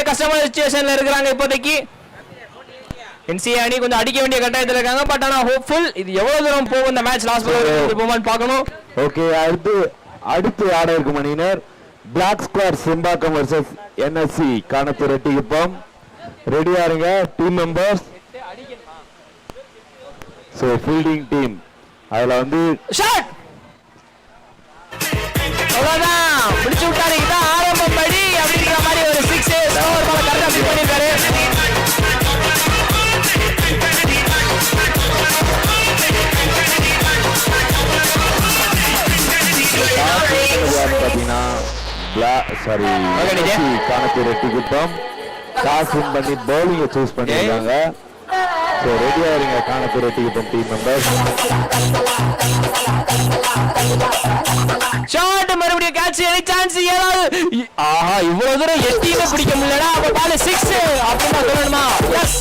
Speaker 1: கஸ்டமர் சிச்சுவேஷன்ல இருக்காங்க இப்போதைக்கு. என்சிஏ அணி கொஞ்சம் அடிக்க வேண்டிய கட்டாயத்தில் இருக்காங்க. பட் ஆனா ஹோப்ஃபுல் இது எவ்வளவு தூரம் போகும் இந்த மேட்ச் லாஸ்ட் போகுமான்னு பார்க்கணும்.
Speaker 4: ஓகே, அடுத்து ஆட இருக்கும் அணியினர் black squad Sembakkam versus NSC Kanathur Reddikuppam. ரெடியா இருங்க team members. So fielding team அதுல வந்து
Speaker 1: ஷாட் அவ்வளவுதான் பிடிச்சு விட்டாரு. இதான் ஆரம்பம் படி அப்படின்ற மாதிரி ஒரு 6 ஓவர் பால் கரெக்டா ஃபிட் பண்ணிருக்காரு.
Speaker 4: காணத்தூர் ரெட்டிகுப்பம் டாஸ் வின் பண்ணி பவுலிங்கை சூஸ் பண்ணிருக்காங்க. So ரெடியா இருங்க காணத்தூர் ரெட்டிகுப்பம் டீம் மெம்பர்ஸ்.
Speaker 1: ஷாட் மறுபடியும் கேட்ச் எனி சான்ஸ் ஏதாவது. ஆஹா இவ்வளவு தூரம் எட்டியுமே பிடிக்க முடியலடா. அப்ப பால் 6 அப்படினா சொல்லணுமா? எஸ்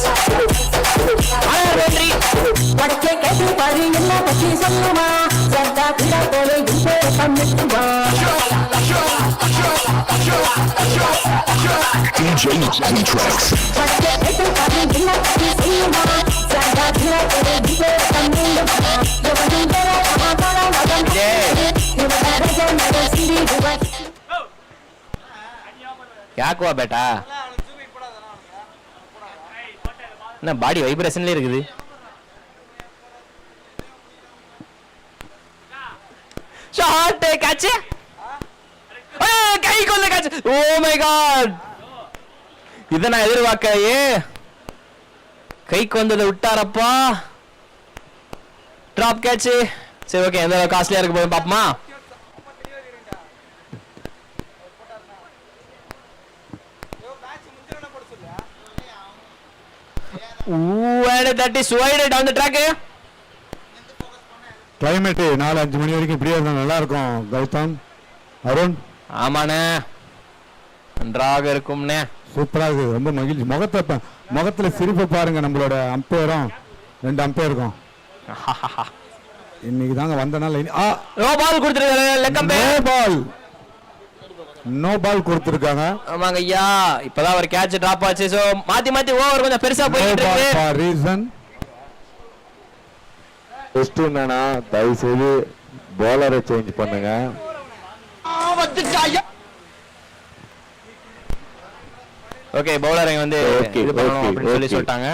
Speaker 1: ஆனர் வென்றி
Speaker 9: பச்சை கட்டி பாரு என்ன பத்தி சொல்லுமா சர்தா பிள்ளை போல இங்கே பண்ணிட்டுமா
Speaker 8: DJ Tracks.
Speaker 9: பச்சை கட்டி பாரு என்ன பத்தி சொல்லுமா சர்தா பிள்ளை போல இங்கே பண்ணிட்டுமா யவனிந்தர அமரா வதம் யவனர ஜனர சிரி துவ
Speaker 1: क्या हुआ बेटा? என்ன பாடி வைப்ரேஷன்ல இருக்குது. Shot catch. கை கொள்ள கேட்ச். ஓ மை காட், இத நான் எதிர்பார்க்கலையே. கைக்கு வந்ததை விட்டாரப்பா. Drop catch. சரி ஓகே, எந்த காஸ்ட்லியா இருக்கு போய் பாப்போமா. that is wide down the track.
Speaker 3: Climate 4-5 மணி வரைக்கும் இப்படியே இருந்தா நல்லா இருக்கும் கௌதம், அருண்.
Speaker 1: ஆமாண்ணே, நன்றாக இருக்கும்ண்ணே.
Speaker 3: சூப்பரா இருக்கு, ரொம்ப மகிழ்ச்சி. முகத்துல சிரிப்பை பாருங்க. நம்மளோட அம்பையரும் 2 அம்பையருக்கும் இன்னைக்கு தாங்க வந்த நாள்.
Speaker 1: நோ பால் கொடுத்துருக்காங்க.
Speaker 3: நோ பால் கொடுத்துருக்காங்க.
Speaker 1: ஆமாங்க ஐயா, இப்பதான் ஒரு கேட்ச் டிராப் ஆச்சு. சோ மாத்தி மாத்தி ஓவர் கொஞ்சம் பெருசா போயிட்டு இருக்கு.
Speaker 3: ரீசன்
Speaker 4: டெஸ்ட் என்னன்னா, தயவு செய்து bowler சேஞ்ச் பண்ணுங்க.
Speaker 1: ஓகே, பவுலர் வந்து இது பண்ணனும் அப்படி சொல்லி சொல்லிட்டாங்க.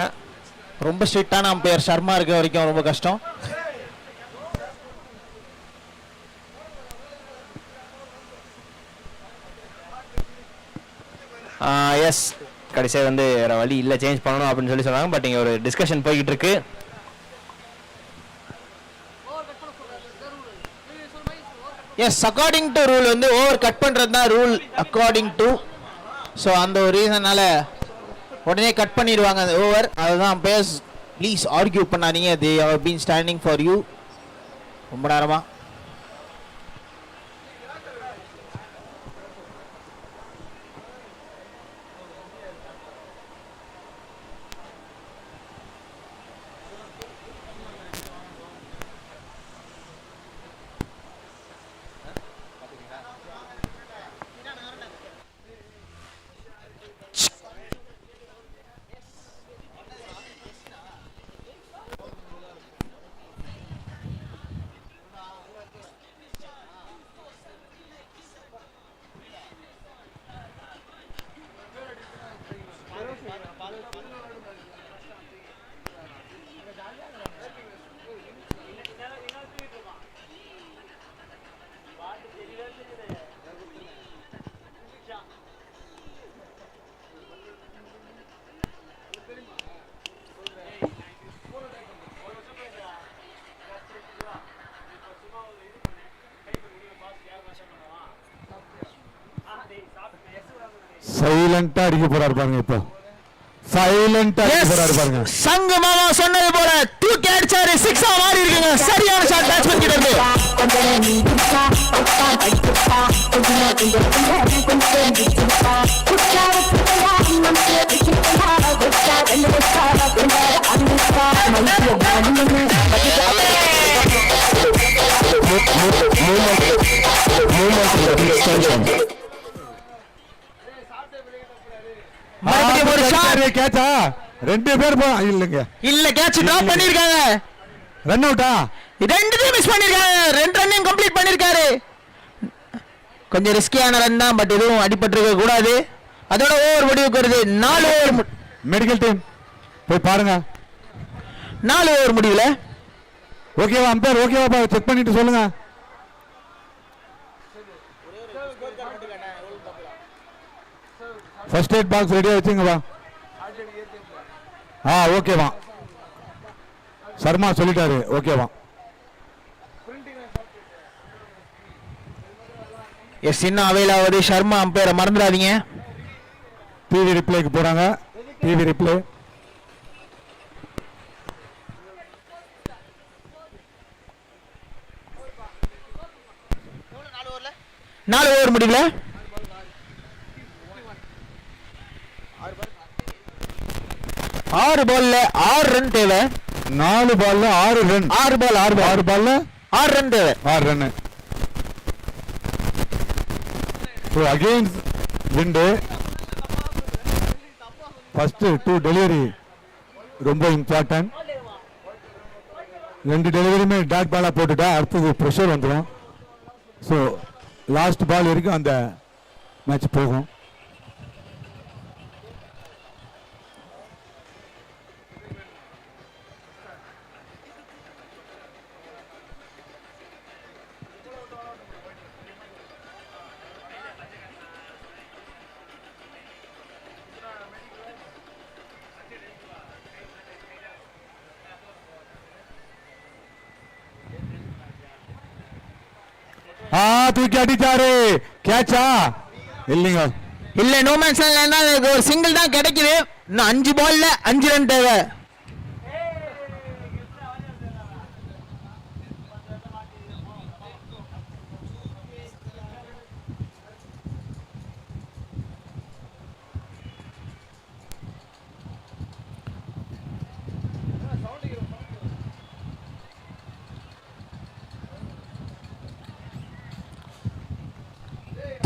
Speaker 2: ரொம்ப ஸ்ட்ரிக்ட்டான அம்பையர் சர்மா இருக்க வரைக்கும் ரொம்ப கஷ்டம்.
Speaker 1: எஸ், கடைசியா வந்து வேற வழி இல்ல, சேஞ்ச் பண்ணணும் அப்படின்னு சொல்லி சொன்னாங்க. பட் இங்க ஒரு டிஸ்கஷன் போயிட்டு இருக்கு.
Speaker 2: எஸ், அக்கார்டிங் டு ரூல் வந்து ஓவர் கட் பண்றது தான் ரூல் அக்கார்டிங் டு. ஸோ அந்த ஒரு ரீசனால உடனே கட் பண்ணிடுவாங்க அந்த ஓவர். அதுதான் அம்பையர்ஸ் ப்ளீஸ் ஆர்கியூ பண்ணாதீங்க. They have been standing for you ரொம்ப நேரமா.
Speaker 3: சைலண்டா அடிக்க போறாரு பாருங்க. இப்போ சைலண்டா அடிக்க போறாரு பாருங்க.
Speaker 2: சங்க மாமா சொன்னது போல தூக்கி அடிச்சாரு, 6 மாறி இருக்குங்க. சரியான ஷாட் பேட்ஸ்மேன் கிட்ட இருந்து.
Speaker 3: மறுபடியும் ஒரு ஷாட். கேட்சா 2 பேர் இல்லங்க,
Speaker 2: இல்ல கேட்ச் டிராப் பண்ணிருக்காங்க.
Speaker 3: ரன் அவுட்டா
Speaker 2: 2 மிஸ் பண்ணிருக்காங்க. 2 ரன்னையும் கம்ப்ளீட் பண்ணிருக்காரு. கொஞ்சம் ரிஸ்கியான ரன் தான், பட் எதுவும் அடிபட்டிருக்க கூடாது. அதோட ஓவர் முடிவுக்கு வருது. 4 ஓவர்.
Speaker 3: மெடிக்கல் டீம் போய் பாருங்க.
Speaker 2: 4 ஓவர் முடிவுல
Speaker 3: ஓகேவா அம்பையர்? ஓகேவா, செக் பண்ணிட்டு சொல்லுங்க. ஃபர்ஸ்ட் எய்ட் பாக்ஸ் ரெடியா வச்சுங்கப்பா. ஓகேவா, சர்மா சொல்லிட்டாரு. ஓகேவா,
Speaker 2: எஸ் இன்னும் அவைல் ஆகுது. சர்மா அம்பையரை மறந்துடாதீங்க.
Speaker 3: டிவி ரிப்ளைக்கு போறாங்க. TV reply.
Speaker 2: நாலு ஓவர் முடியல. 6 பால்ல 6 ரன் தேவை.
Speaker 3: 4 பால்ல 6 ரன்.
Speaker 2: 6 பால்ல 6 ரன் தேவை.
Speaker 3: 6 ரன். ஸோ அகெயின்ஸ்ட் விண்டு. ஃபர்ஸ்ட் 2 டெலிவரி ரொம்ப இம்பார்ட்டன்ட். 2 டெலிவரியுமே டாட் பாலா போட்டுட்டா அடுத்தது ப்ரெஷர் வந்துடும். ஸோ லாஸ்ட் பால் வரைக்கும் அந்த மேட்ச் போகும். தூக்கி அடிச்சாரு. கேட்சா இல்லைங்க.
Speaker 2: இல்ல நோ மேட்ச் ஒரு சிங்கிள் தான் கிடைக்குது. இன்னும் 5 பால்ல 5 ரன் தேவை.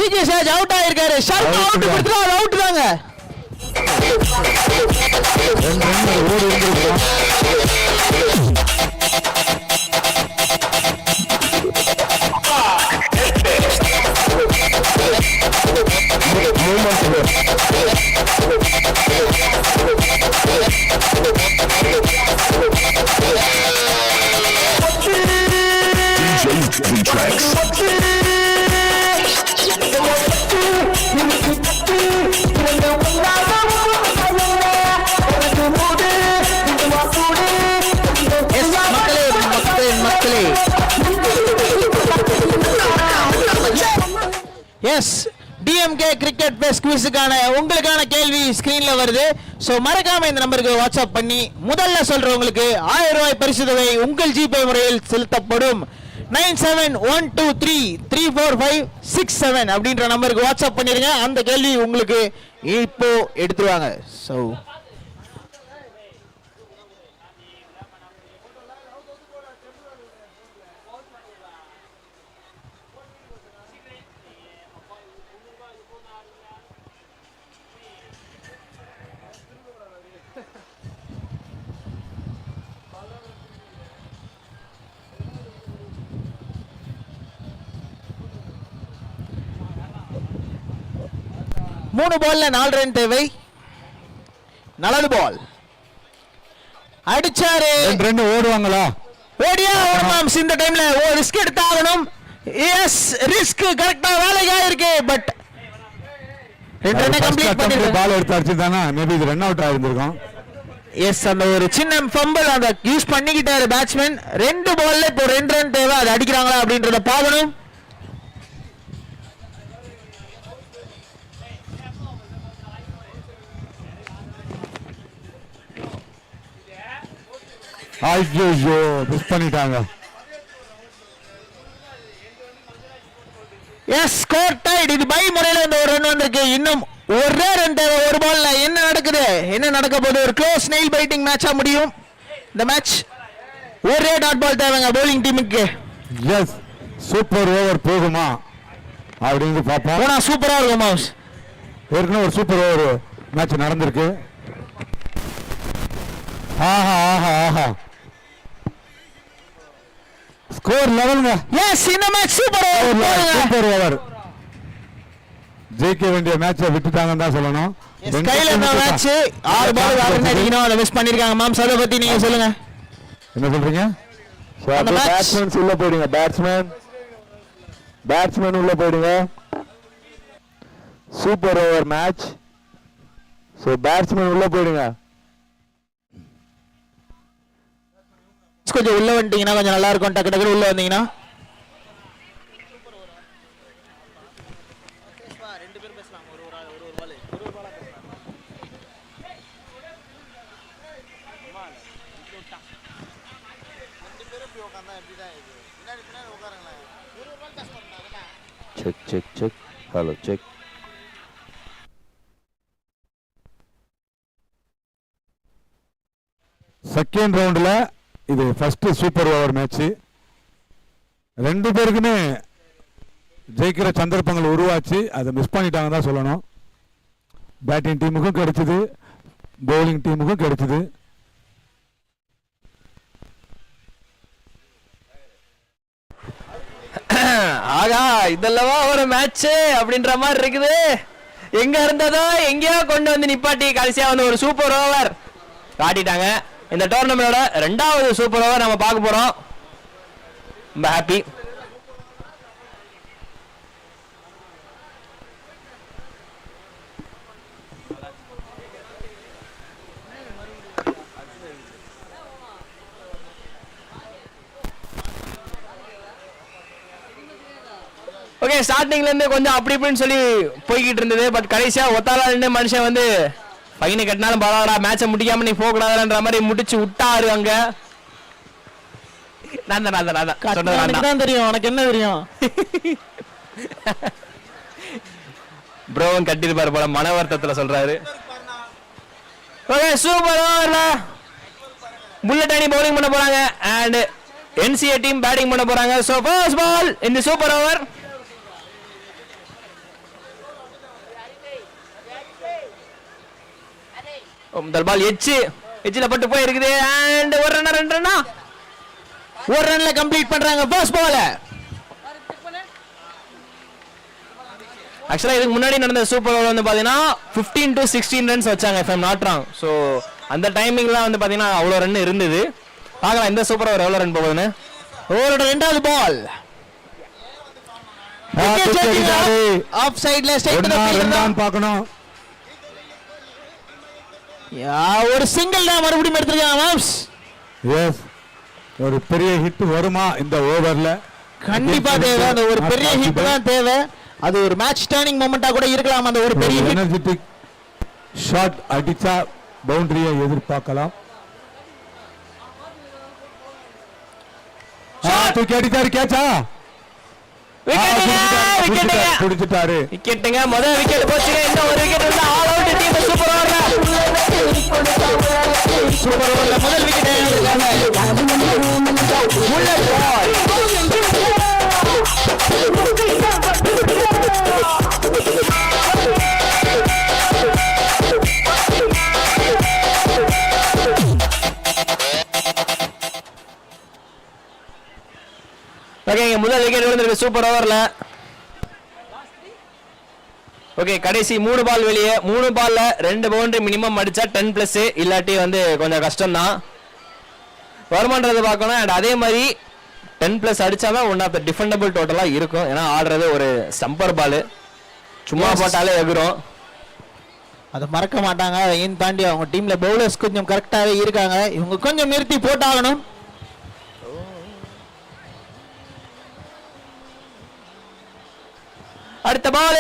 Speaker 2: டிஜே ஷாஜ் அவுட் ஆயிருக்காரு. ஷாட் அவுட் கொடுத்துறாரு. அவுட் தாங்க.
Speaker 3: 2 ரன் ஓடி இருந்திருக்கான்.
Speaker 8: DJ Tracks.
Speaker 2: எஸ் டிஎம்கே கிரிக்கெட் பேஸ் குவிஸுக்கான உங்களுக்கான கேள்வி ஸ்கிரீன்ல வருது. ஸோ மறக்காம இந்த நம்பருக்கு வாட்ஸ்அப் பண்ணி முதல்ல சொல்றவங்களுக்கு 1000 ரூபாய் பரிசு தொகை உங்கள் ஜிபே முறையில் செலுத்தப்படும். 9712334567 அப்படின்ற நம்பருக்கு வாட்ஸ்அப் பண்ணிருங்க. அந்த கேள்வி உங்களுக்கு இப்போ எடுத்துருவாங்க. ஸோ மூணு பால்ல 4 ரன் தேவை. 4 பால் அடிச்சாரு.
Speaker 3: 2 ரன் ஓடுவாங்களா?
Speaker 2: ஓடியா ஓடுமாம். இந்த டைம்ல ரிஸ்க் எடுத்தாகணும். எஸ் ரிஸ்க் கரெக்ட்டா வேலையா இருக்கு. பட் 2 ரன் கம்ப்ளீட் பண்ணிருக்காங்க.
Speaker 3: பால் எடுத்து அடிச்சிட்டானா மேபி இது ரன் அவுட் ஆயிருந்திருக்கும்.
Speaker 2: எஸ் அந்த ஒரு சின்ன ஃபம்பிள் அந்த யூஸ் பண்ணிக்கிட்டாரு பேட்ஸ்மேன். 2 பால்ல இப்போ 2 ரன் தேவை. அது அடிக்கிறாங்களா அப்படின்றத பார்க்கணும்.
Speaker 3: ஐயோ மிஸ் பண்ணிட்டாங்க.
Speaker 2: Yes score tight. இது பை முறையில் இந்த ஒரு ரன் வந்திருக்கு. இன்னும் ஒரே ரன் தேவை ஒரு பால்ல. என்ன நடக்குது? என்ன நடக்க போகுது? ஒரு க்ளோஸ் நெயில் பைட்டிங் மேட்சா முடியும் இந்த மேட்ச். ஒரே டாட் பால் தேவைங்க பவுலிங் டீமுக்கு.
Speaker 3: எஸ் சூப்பர் ஓவர் போகுமா அப்படின்னு பார்ப்போம்.
Speaker 2: போனா சூப்பரா இருக்கும் மவுஸ்.
Speaker 3: ஏற்கனவே ஒரு சூப்பர் ஓவர் மேட்ச் நடந்திருக்கு. ஆஹா ஆஹா ஆஹா ஸ்கோர் லெவலுங்க.
Speaker 2: எஸ் இந்த match super over.
Speaker 3: Super over. ஜெயிக்க வேண்டிய மேட்சை விட்டுட்டாங்கன்னு தான் சொல்லணும்.
Speaker 2: கையில இந்த மேட்ச் 6 பால் 6 ரன் அடிக்கணும். அதை மிஸ் பண்ணிருக்காங்க மாம்ஸ். அதை பத்தி நீங்க சொல்லுங்க.
Speaker 3: என்ன சொல்றீங்க?
Speaker 4: பேட்ஸ்மேன் உள்ள போயிடுங்க. பேட்ஸ்மேன் உள்ள போயிடுங்க. Super over match. So batsman உள்ள போயிடுங்க.
Speaker 2: கொஞ்சம் உள்ள வந்துட்டீங்கன்னா கொஞ்சம் நல்லா இருக்கும். டக்கு டக்கு உள்ள வந்தீங்கன்னா.
Speaker 4: Check hello check.
Speaker 3: செகண்ட் ரவுண்ட்ல இது ஃபர்ஸ்ட் சூப்பர் ஓவர் மேட்ச். 2 பேருக்குமே ஜெயிக்கிற சந்தர்ப்பங்கள் உருவாச்சு. அதை மிஸ் பண்ணிட்டாங்க தான் சொல்லணும். பேட்டிங் டீமுக்கும் கிடைச்சது, பவுலிங் டீமுக்கும் கிடைச்சது.
Speaker 1: ஆகா இதெல்லவா ஒரு மேட்ச் அப்படின்ற மாதிரி இருக்குது. எங்க இருந்ததோ எங்கேயோ கொண்டு வந்து நிப்பாட்டி கடைசியா வந்து ஒரு சூப்பர் ஓவர் காட்டிட்டாங்க. இந்த டோர்னமெண்டோட 2வது சூப்பர் ஓவர் நம்ம பார்க்க போறோம். ரொம்ப ஹாப்பி. ஓகே ஸ்டார்டிங்ல இருந்து கொஞ்சம் அப்படி இப்படின்னு சொல்லி போய்கிட்டு இருந்தது. பட் கடைசியா ஒத்தாளா நின்று மனுஷன் வந்து பையனை கட்டினாலும் பரவாடா மேட்சை முடிக்காம நீ போக கூடாதுன்ற மாதிரி முடிச்சு விட்டாரு அங்க. நான்
Speaker 2: தான் தெரியும், உனக்கு என்ன தெரியும்?
Speaker 1: ப்ரோவும் கட்டிருப்பாரு போல, மன வருத்தத்துல சொல்றாரு. ஓகே சூப்பர் ஓவர்ல புல்லட் அணி பவுலிங் பண்ண போறாங்க அண்ட் NCA டீம் பேட்டிங் பண்ண போறாங்க. So first ball in the super over. முதல் பால் எட்ஜ்ல பட்டு போய் இருக்குது அண்ட் ஒரு ரன் 2 ரன்னா
Speaker 2: ஒரு ரன்ல கம்ப்ளீட் பண்றாங்க ஃபர்ஸ்ட் பால்.
Speaker 1: ஆக்சுவலா இதுக்கு முன்னாடி நடந்த சூப்பர் ஓவர் வந்து பாத்தீங்கன்னா 15 to 16 ரன்ஸ் வச்சாங்க if I'm not wrong. So அந்த டைமிங்லாம் வந்து பாத்தீங்கன்னா அவ்வளவு ரன் இருந்தது. பார்க்கலாம் இந்த சூப்பர் ஓவர் எவ்வளவு ரன் போகுதுன்னு.
Speaker 2: ஓவரோட ரெண்டாவது பால் ஆஃப் சைடுல ஸ்ட்ரைட் டு தி ஃபீல்டர்
Speaker 3: பார்க்கணும்.
Speaker 2: ஒரு சிங்கிள் தான் மறுபடியும் எடுத்துருக்காங்க மாம்ஸ்.
Speaker 3: எஸ், ஒரு பெரிய ஹிட் வருமா இந்த ஓவர்ல?
Speaker 2: கண்டிப்பா தேவை, அந்த ஒரு பெரிய ஹிட் தான் தேவை. அது ஒரு மேட்ச் டர்னிங் மொமெண்டா கூட இருக்கலாம். அந்த ஒரு பெரிய
Speaker 3: எனர்ஜெட்டிக் ஷாட் அடிச்சா பவுண்டரியை எதிர்பார்க்கலாம். தூக்கி அடிச்சாரு, கேட்சா பிடிச்சிட்டாரு.
Speaker 1: விக்கெட்டுங்க, முதல் விக்கெட் போச்சுங்க. இன்னும் ஒரு விக்கெட் இருந்தா ஆல் அவுட் டீம். சூப்பர் ஓவர்ல முதல் விக்கெட் முதல் விக்கெட் விழுந்திருக்கு சூப்பர் ஓவர்ல. ஓகே கடைசி 3 பால் வெளியே, 3 பால்ல 2 பவுண்டரி மினிமம் அடிச்சா 10+, இல்லாட்டி வந்து கொஞ்சம் கஷ்டம் தான் வருமானது பார்க்கணும். அண்ட் அதே மாதிரி 10+ அடிச்சாதான் ஒன் ஆஃப் த டிஃபெண்டபிள் டோட்டலா இருக்கும். ஏன்னா ஆடுறது ஒரு ஸ்டம்பர் பால், சும்மா போட்டாலே எகுரும்.
Speaker 2: அதை மறக்க மாட்டாங்க. அதையும் தாண்டி அவங்க டீம்ல பவுலர்ஸ் கொஞ்சம் கரெக்டாவே இருக்காங்க. இவங்க கொஞ்சம் நிறுத்தி போட்டாகணும்.
Speaker 1: அடுத்த பால்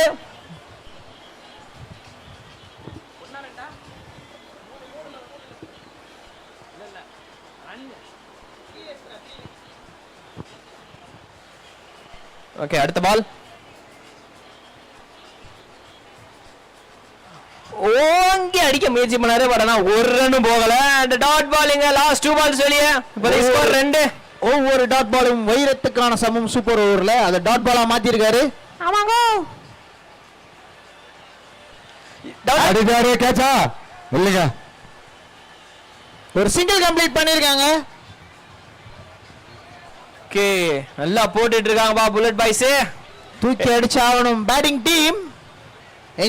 Speaker 1: ஓகே அடுத்த பால் ஓங்கி அடிக்க முயற்சி பண்ணாரு. பட் ஆனா ஒரு ரன் போகல. அண்ட் டாட் பாலிங்க லாஸ்ட் 2 பால்ஸ் வெளியே. இப்போ ஸ்கோர் 2.
Speaker 2: ஒவ்வொரு டாட் பாலும் வைரத்துக்கான சமம் சூப்பர் ஓவர்ல. அதை டாட் பாலா மாத்தி இருக்காரு.
Speaker 1: ஆமாங்க
Speaker 3: அடிச்சாரு, கேட்சா இல்லைங்க.
Speaker 2: ஒரு சிங்கிள் கம்ப்ளீட் பண்ணிருக்காங்க.
Speaker 1: ஓகே நல்லா போட்டுட்டு இருக்காங்கப்பா புல்லட் பாய்ஸ்.
Speaker 2: தூக்கி அடிச்சு ஆகணும் பேட்டிங் டீம்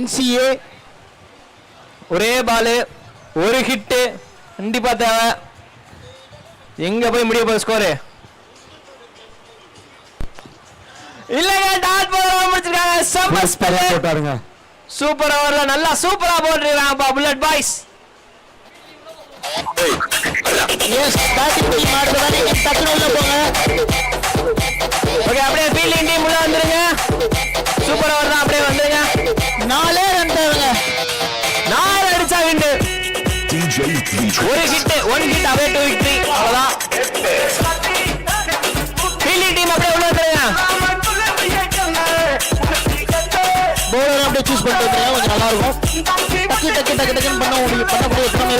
Speaker 2: NCA.
Speaker 1: ஒரே பால் ஒரு ஹிட் கண்டிப்பா தேவை. எங்க போய் முடிய போற ஸ்கோர் இல்லங்க. டாட் பால் முடிச்சிருக்காங்க. சம்மஸ்
Speaker 3: போட்டாருங்க.
Speaker 1: சூப்பர் ஓவர்ல நல்லா சூப்பரா போட்டுருக்காங்கப்பா bullet boys.
Speaker 2: Yes batting team ஆடுறாங்க. நீங்க டக்குனு உள்ள போங்க.
Speaker 1: ஓகே அப்படியே ஃபீல்டிங் டீம் உள்ள வந்துருங்க. சூப்பர் ஓவர் தான், அப்படியே வந்துருங்க.
Speaker 2: 4 ரன் தேவைங்க.
Speaker 1: 4 அடிச்சா வின். ஒரு ஹிட், 1 ஹிட் அவே 2 விக்டரி. அவ்வளவுதான். ஃபீல்டிங் டீம் அப்படியே உள்ள வந்துருங்க.
Speaker 2: பவுலர் அப்படியே சூஸ் பண்ணிட்டு வந்துருங்க. கொஞ்சம் நல்லா இருக்கும். டக்கு டக்குன்னு பண்ண முடியும். பண்ணக்கூடிய திறமை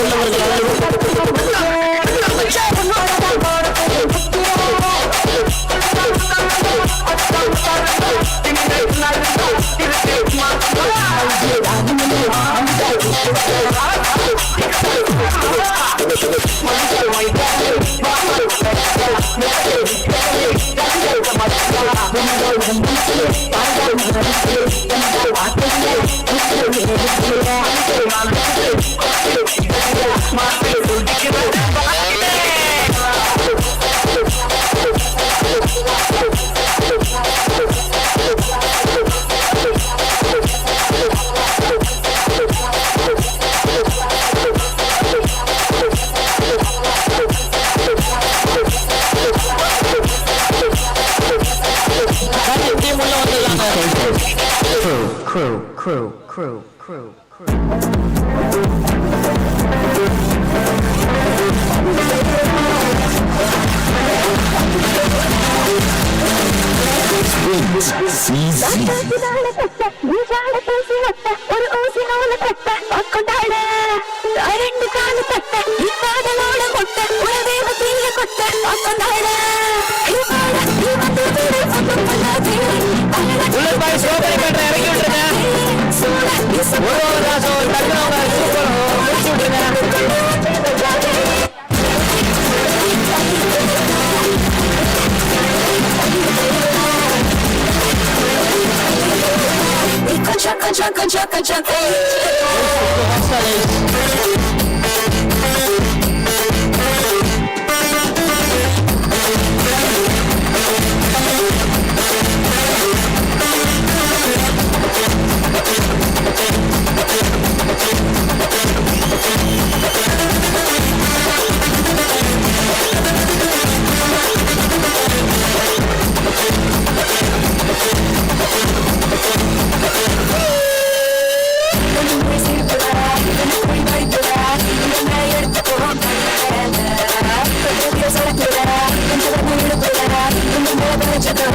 Speaker 9: ஒரு ஊசினோட கட்ட கொண்டாட ரெண்டு கால கட்ட இப்பாதலோட கொட்ட உலவே தீய கொட்ட கொண்டாட
Speaker 1: புல்லட் பாய்ஸ் சோதனை பண்ற இறக்கி விட்டுருங்க. ஒரு ராசம் டக்குனு சூப்பர் முடிச்சு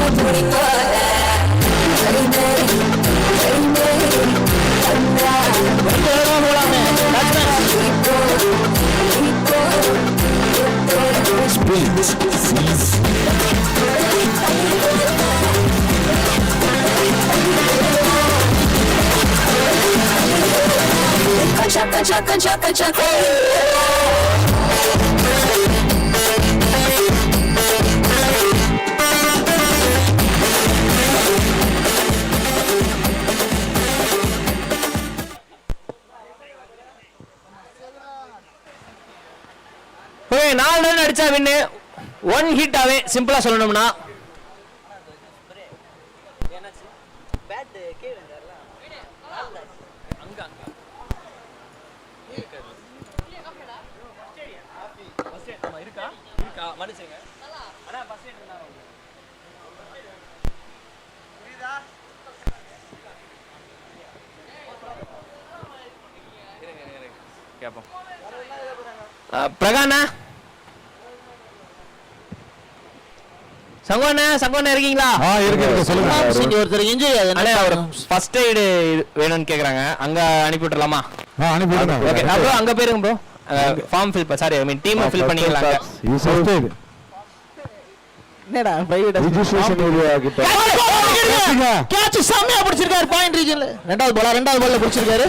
Speaker 1: விட்டுருங்க. ஓகே 4 ரன் அடிச்சா வின்னு. 1 ஹிட் ஆவே சிம்பிளா சொல்லணும்னா பிரகாண்ணா சங்கோண்ணா இருக்கீங்களா?
Speaker 3: இருக்கு சொல்லுங்க.
Speaker 2: ஒருத்தர் இன்ஜுரி
Speaker 1: அண்ணே ஒரு ஃபர்ஸ்ட் எய்டு வேணும்னு கேக்குறாங்க. அங்க அனுப்பி விட்டுறலாமா?
Speaker 3: அனுப்பி விடுங்க.
Speaker 1: ஓகே ப்ரோ அங்க போயிருங்க bro. Form fill sorry I mean team fill பண்ணிக்கலாங்க.
Speaker 3: ஃபர்ஸ்ட் எய்ட்
Speaker 2: என்னடா பைவிட
Speaker 4: ரிஜிஸ்ட்ரேஷன் ஏரியா கிட்ட
Speaker 2: கேட்ச் செமையா பிடிச்சிருக்காரு பாயிண்ட் ரீஜன்ல. ரெண்டாவது பால்ல பிடிச்சிருக்காரு.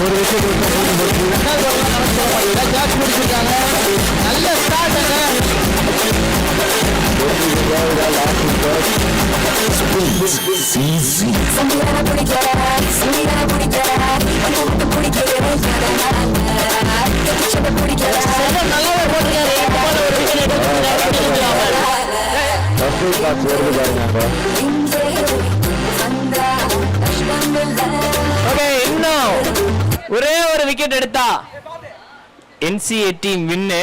Speaker 3: ஒரு விக்கெட்
Speaker 2: கேட்ச் பிடிச்சிருக்காங்க. நல்ல ஸ்டார்ட் நல்லாவே போட்டிருக்காரு.
Speaker 1: ஓகே இன்னும் ஒரே ஒரு விக்கெட் எடுத்தா NCA டீம் வின்னு.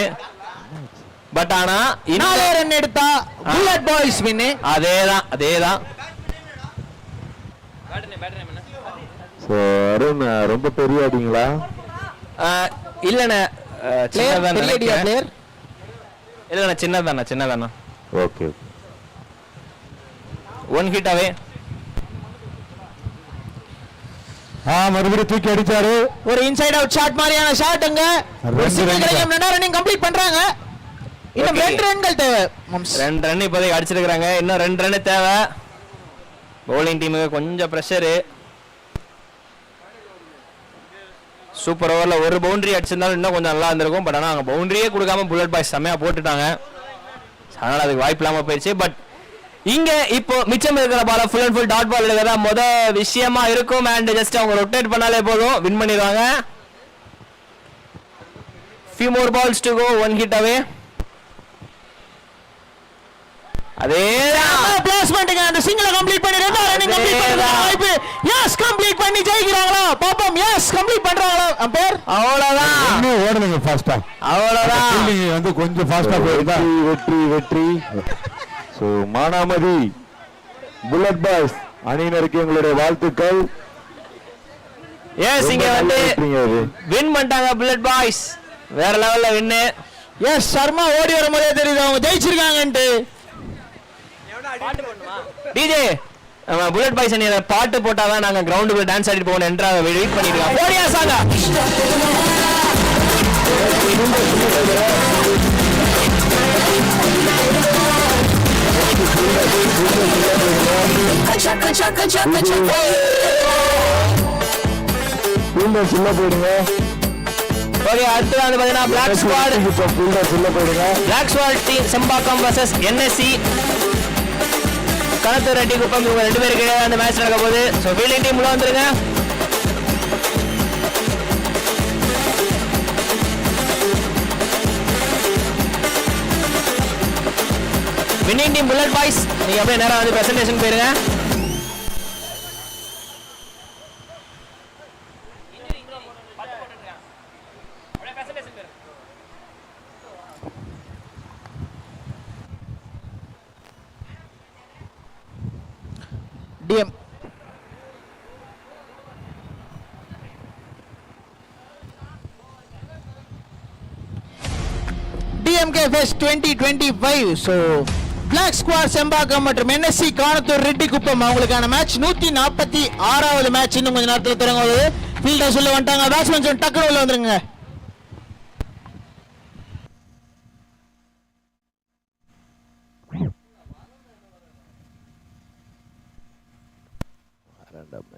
Speaker 1: பட் ஆனா
Speaker 2: 4 ரன் எடுத்தா புல்லட் பாய்ஸ் வின்னு.
Speaker 1: அதேதான்
Speaker 4: சோ அருண் ரொம்ப பெரிய அடிங்களா?
Speaker 1: இல்லண்ணே
Speaker 2: பிளேயர்
Speaker 1: இல்லண்ணே சின்னதாண்ணா.
Speaker 4: ஓகே
Speaker 1: 1 ஹிட் அவே.
Speaker 3: மறுபடியும் தூக்கி அடிச்சாரு.
Speaker 2: ஒரு இன்சைட் அவுட் ஷாட் மாதிரியான ஷாட்ங்க. ஒரு சிங்கிள் கிடைக்கும். 2 ரன்னிங் கம்ப்ளீட் பண்றாங்க. இன்னும் 2 ரன்கள் தேவை.
Speaker 1: 2 ரன் இப்போதைக்கு அடிச்சிருக்காங்க. இன்னும் 2 ரன் தேவை. பவுலிங் டீமுக்கு கொஞ்சம் பிரஷரு. சூப்பர் ஓவர்ல ஒரு பவுண்டரி அடிச்சிருந்தாலும் இன்னும் கொஞ்சம் நல்லா இருந்திருக்கும். பட் ஆனால் அவங்க பவுண்டரியே கொடுக்காம புல்லட் பாய்ஸ் செம்மையா போட்டுட்டாங்க. அதனால அதுக்கு வாய்ப்பு இல்லாமல் போயிடுச்சு. பட் இங்க இப்போ மிச்சம் இருக்கிற பால full and full dot ball எடுக்கிறதா விஷயமா இருக்கும். அண்ட் ஜஸ்ட் அவங்க ரொட்டேட் பண்ணாலே போதும் வின் பண்ணிடுவாங்க. few more balls to go. 1 hit away. அதேதான்
Speaker 2: பிளேஸ்மென்ட்ங்க. அந்த சிங்கிளை கம்ப்ளீட் பண்ணி 2 ரன்னிங் கம்ப்ளீட் பண்ண வாய்ப்பு. எஸ் கம்ப்ளீட் பண்ணி ஜெயிக்கிறாங்களா பாப்போம். எஸ் கம்ப்ளீட் பண்றாங்களா அம்பையர்?
Speaker 1: அவ்வளவுதான்.
Speaker 3: இன்னும் ஓடுங்க ஃபாஸ்டா.
Speaker 1: அவ்வளவுதான்.
Speaker 3: ஃபீல்டிங் வந்து கொஞ்சம் ஃபாஸ்டா போயிருந்தா
Speaker 4: வெற்றி சோ மானாமதி புல்லட் பாய்ஸ் அணியினருக்கு எங்களுடைய வாழ்த்துக்கள்.
Speaker 1: எஸ் இங்க வந்து வின் பண்ணிட்டாங்க புல்லட் பாய்ஸ். வேற லெவல்ல வின்னு.
Speaker 2: எஸ் சர்மா ஓடி வரும்போதே தெரியுது அவங்க ஜெயிச்சிருக்காங்கன்ட்டு.
Speaker 1: டிஜே புல்லட் பாய்ஸ் அணி பாட்டு போட்டாதான் நாங்க கிரவுண்டுக்குள்ள டான்ஸ் ஆடிட்டு போவோம் என்றா வெயிட் பண்ணிருக்காங்க. ஓடியா சாங்க.
Speaker 4: உள்ள போயிடுங்க.
Speaker 1: ஓகே அடுத்து வந்து பாத்தீங்கன்னா பிளாக் ஸ்குவாட்
Speaker 4: உள்ள போயிடுங்க.
Speaker 1: Black squad team Sembakkam versus NSC Kanathur Reddikuppam. இவங்க 2 பேருக்கு இடையே அந்த மேட்ச் நடக்க போகுது. ஸோ ஃபீல்டிங் டீம் உள்ள வந்துருங்க. Winning team bullet boys. நீங்க அப்படியே நேரா வந்து பிரசன்டேஷன் போயிருங்க.
Speaker 2: டிஎம் DMK fest 2025. So black squad Sembakkam மற்றும் என்எஸ்சி காணத்தூர் ரெட்டி குப்பம் அவங்களுக்கான மேட்ச் 146வது மேட்ச் இன்னும் கொஞ்சம் நேரத்தில் தொடங்குவது. ஃபீல்டர் சொல்ல வந்துட்டாங்க. பேட்ஸ்மேன் டக்குனு உள்ள வந்துருங்க.
Speaker 4: ரெண்டாம்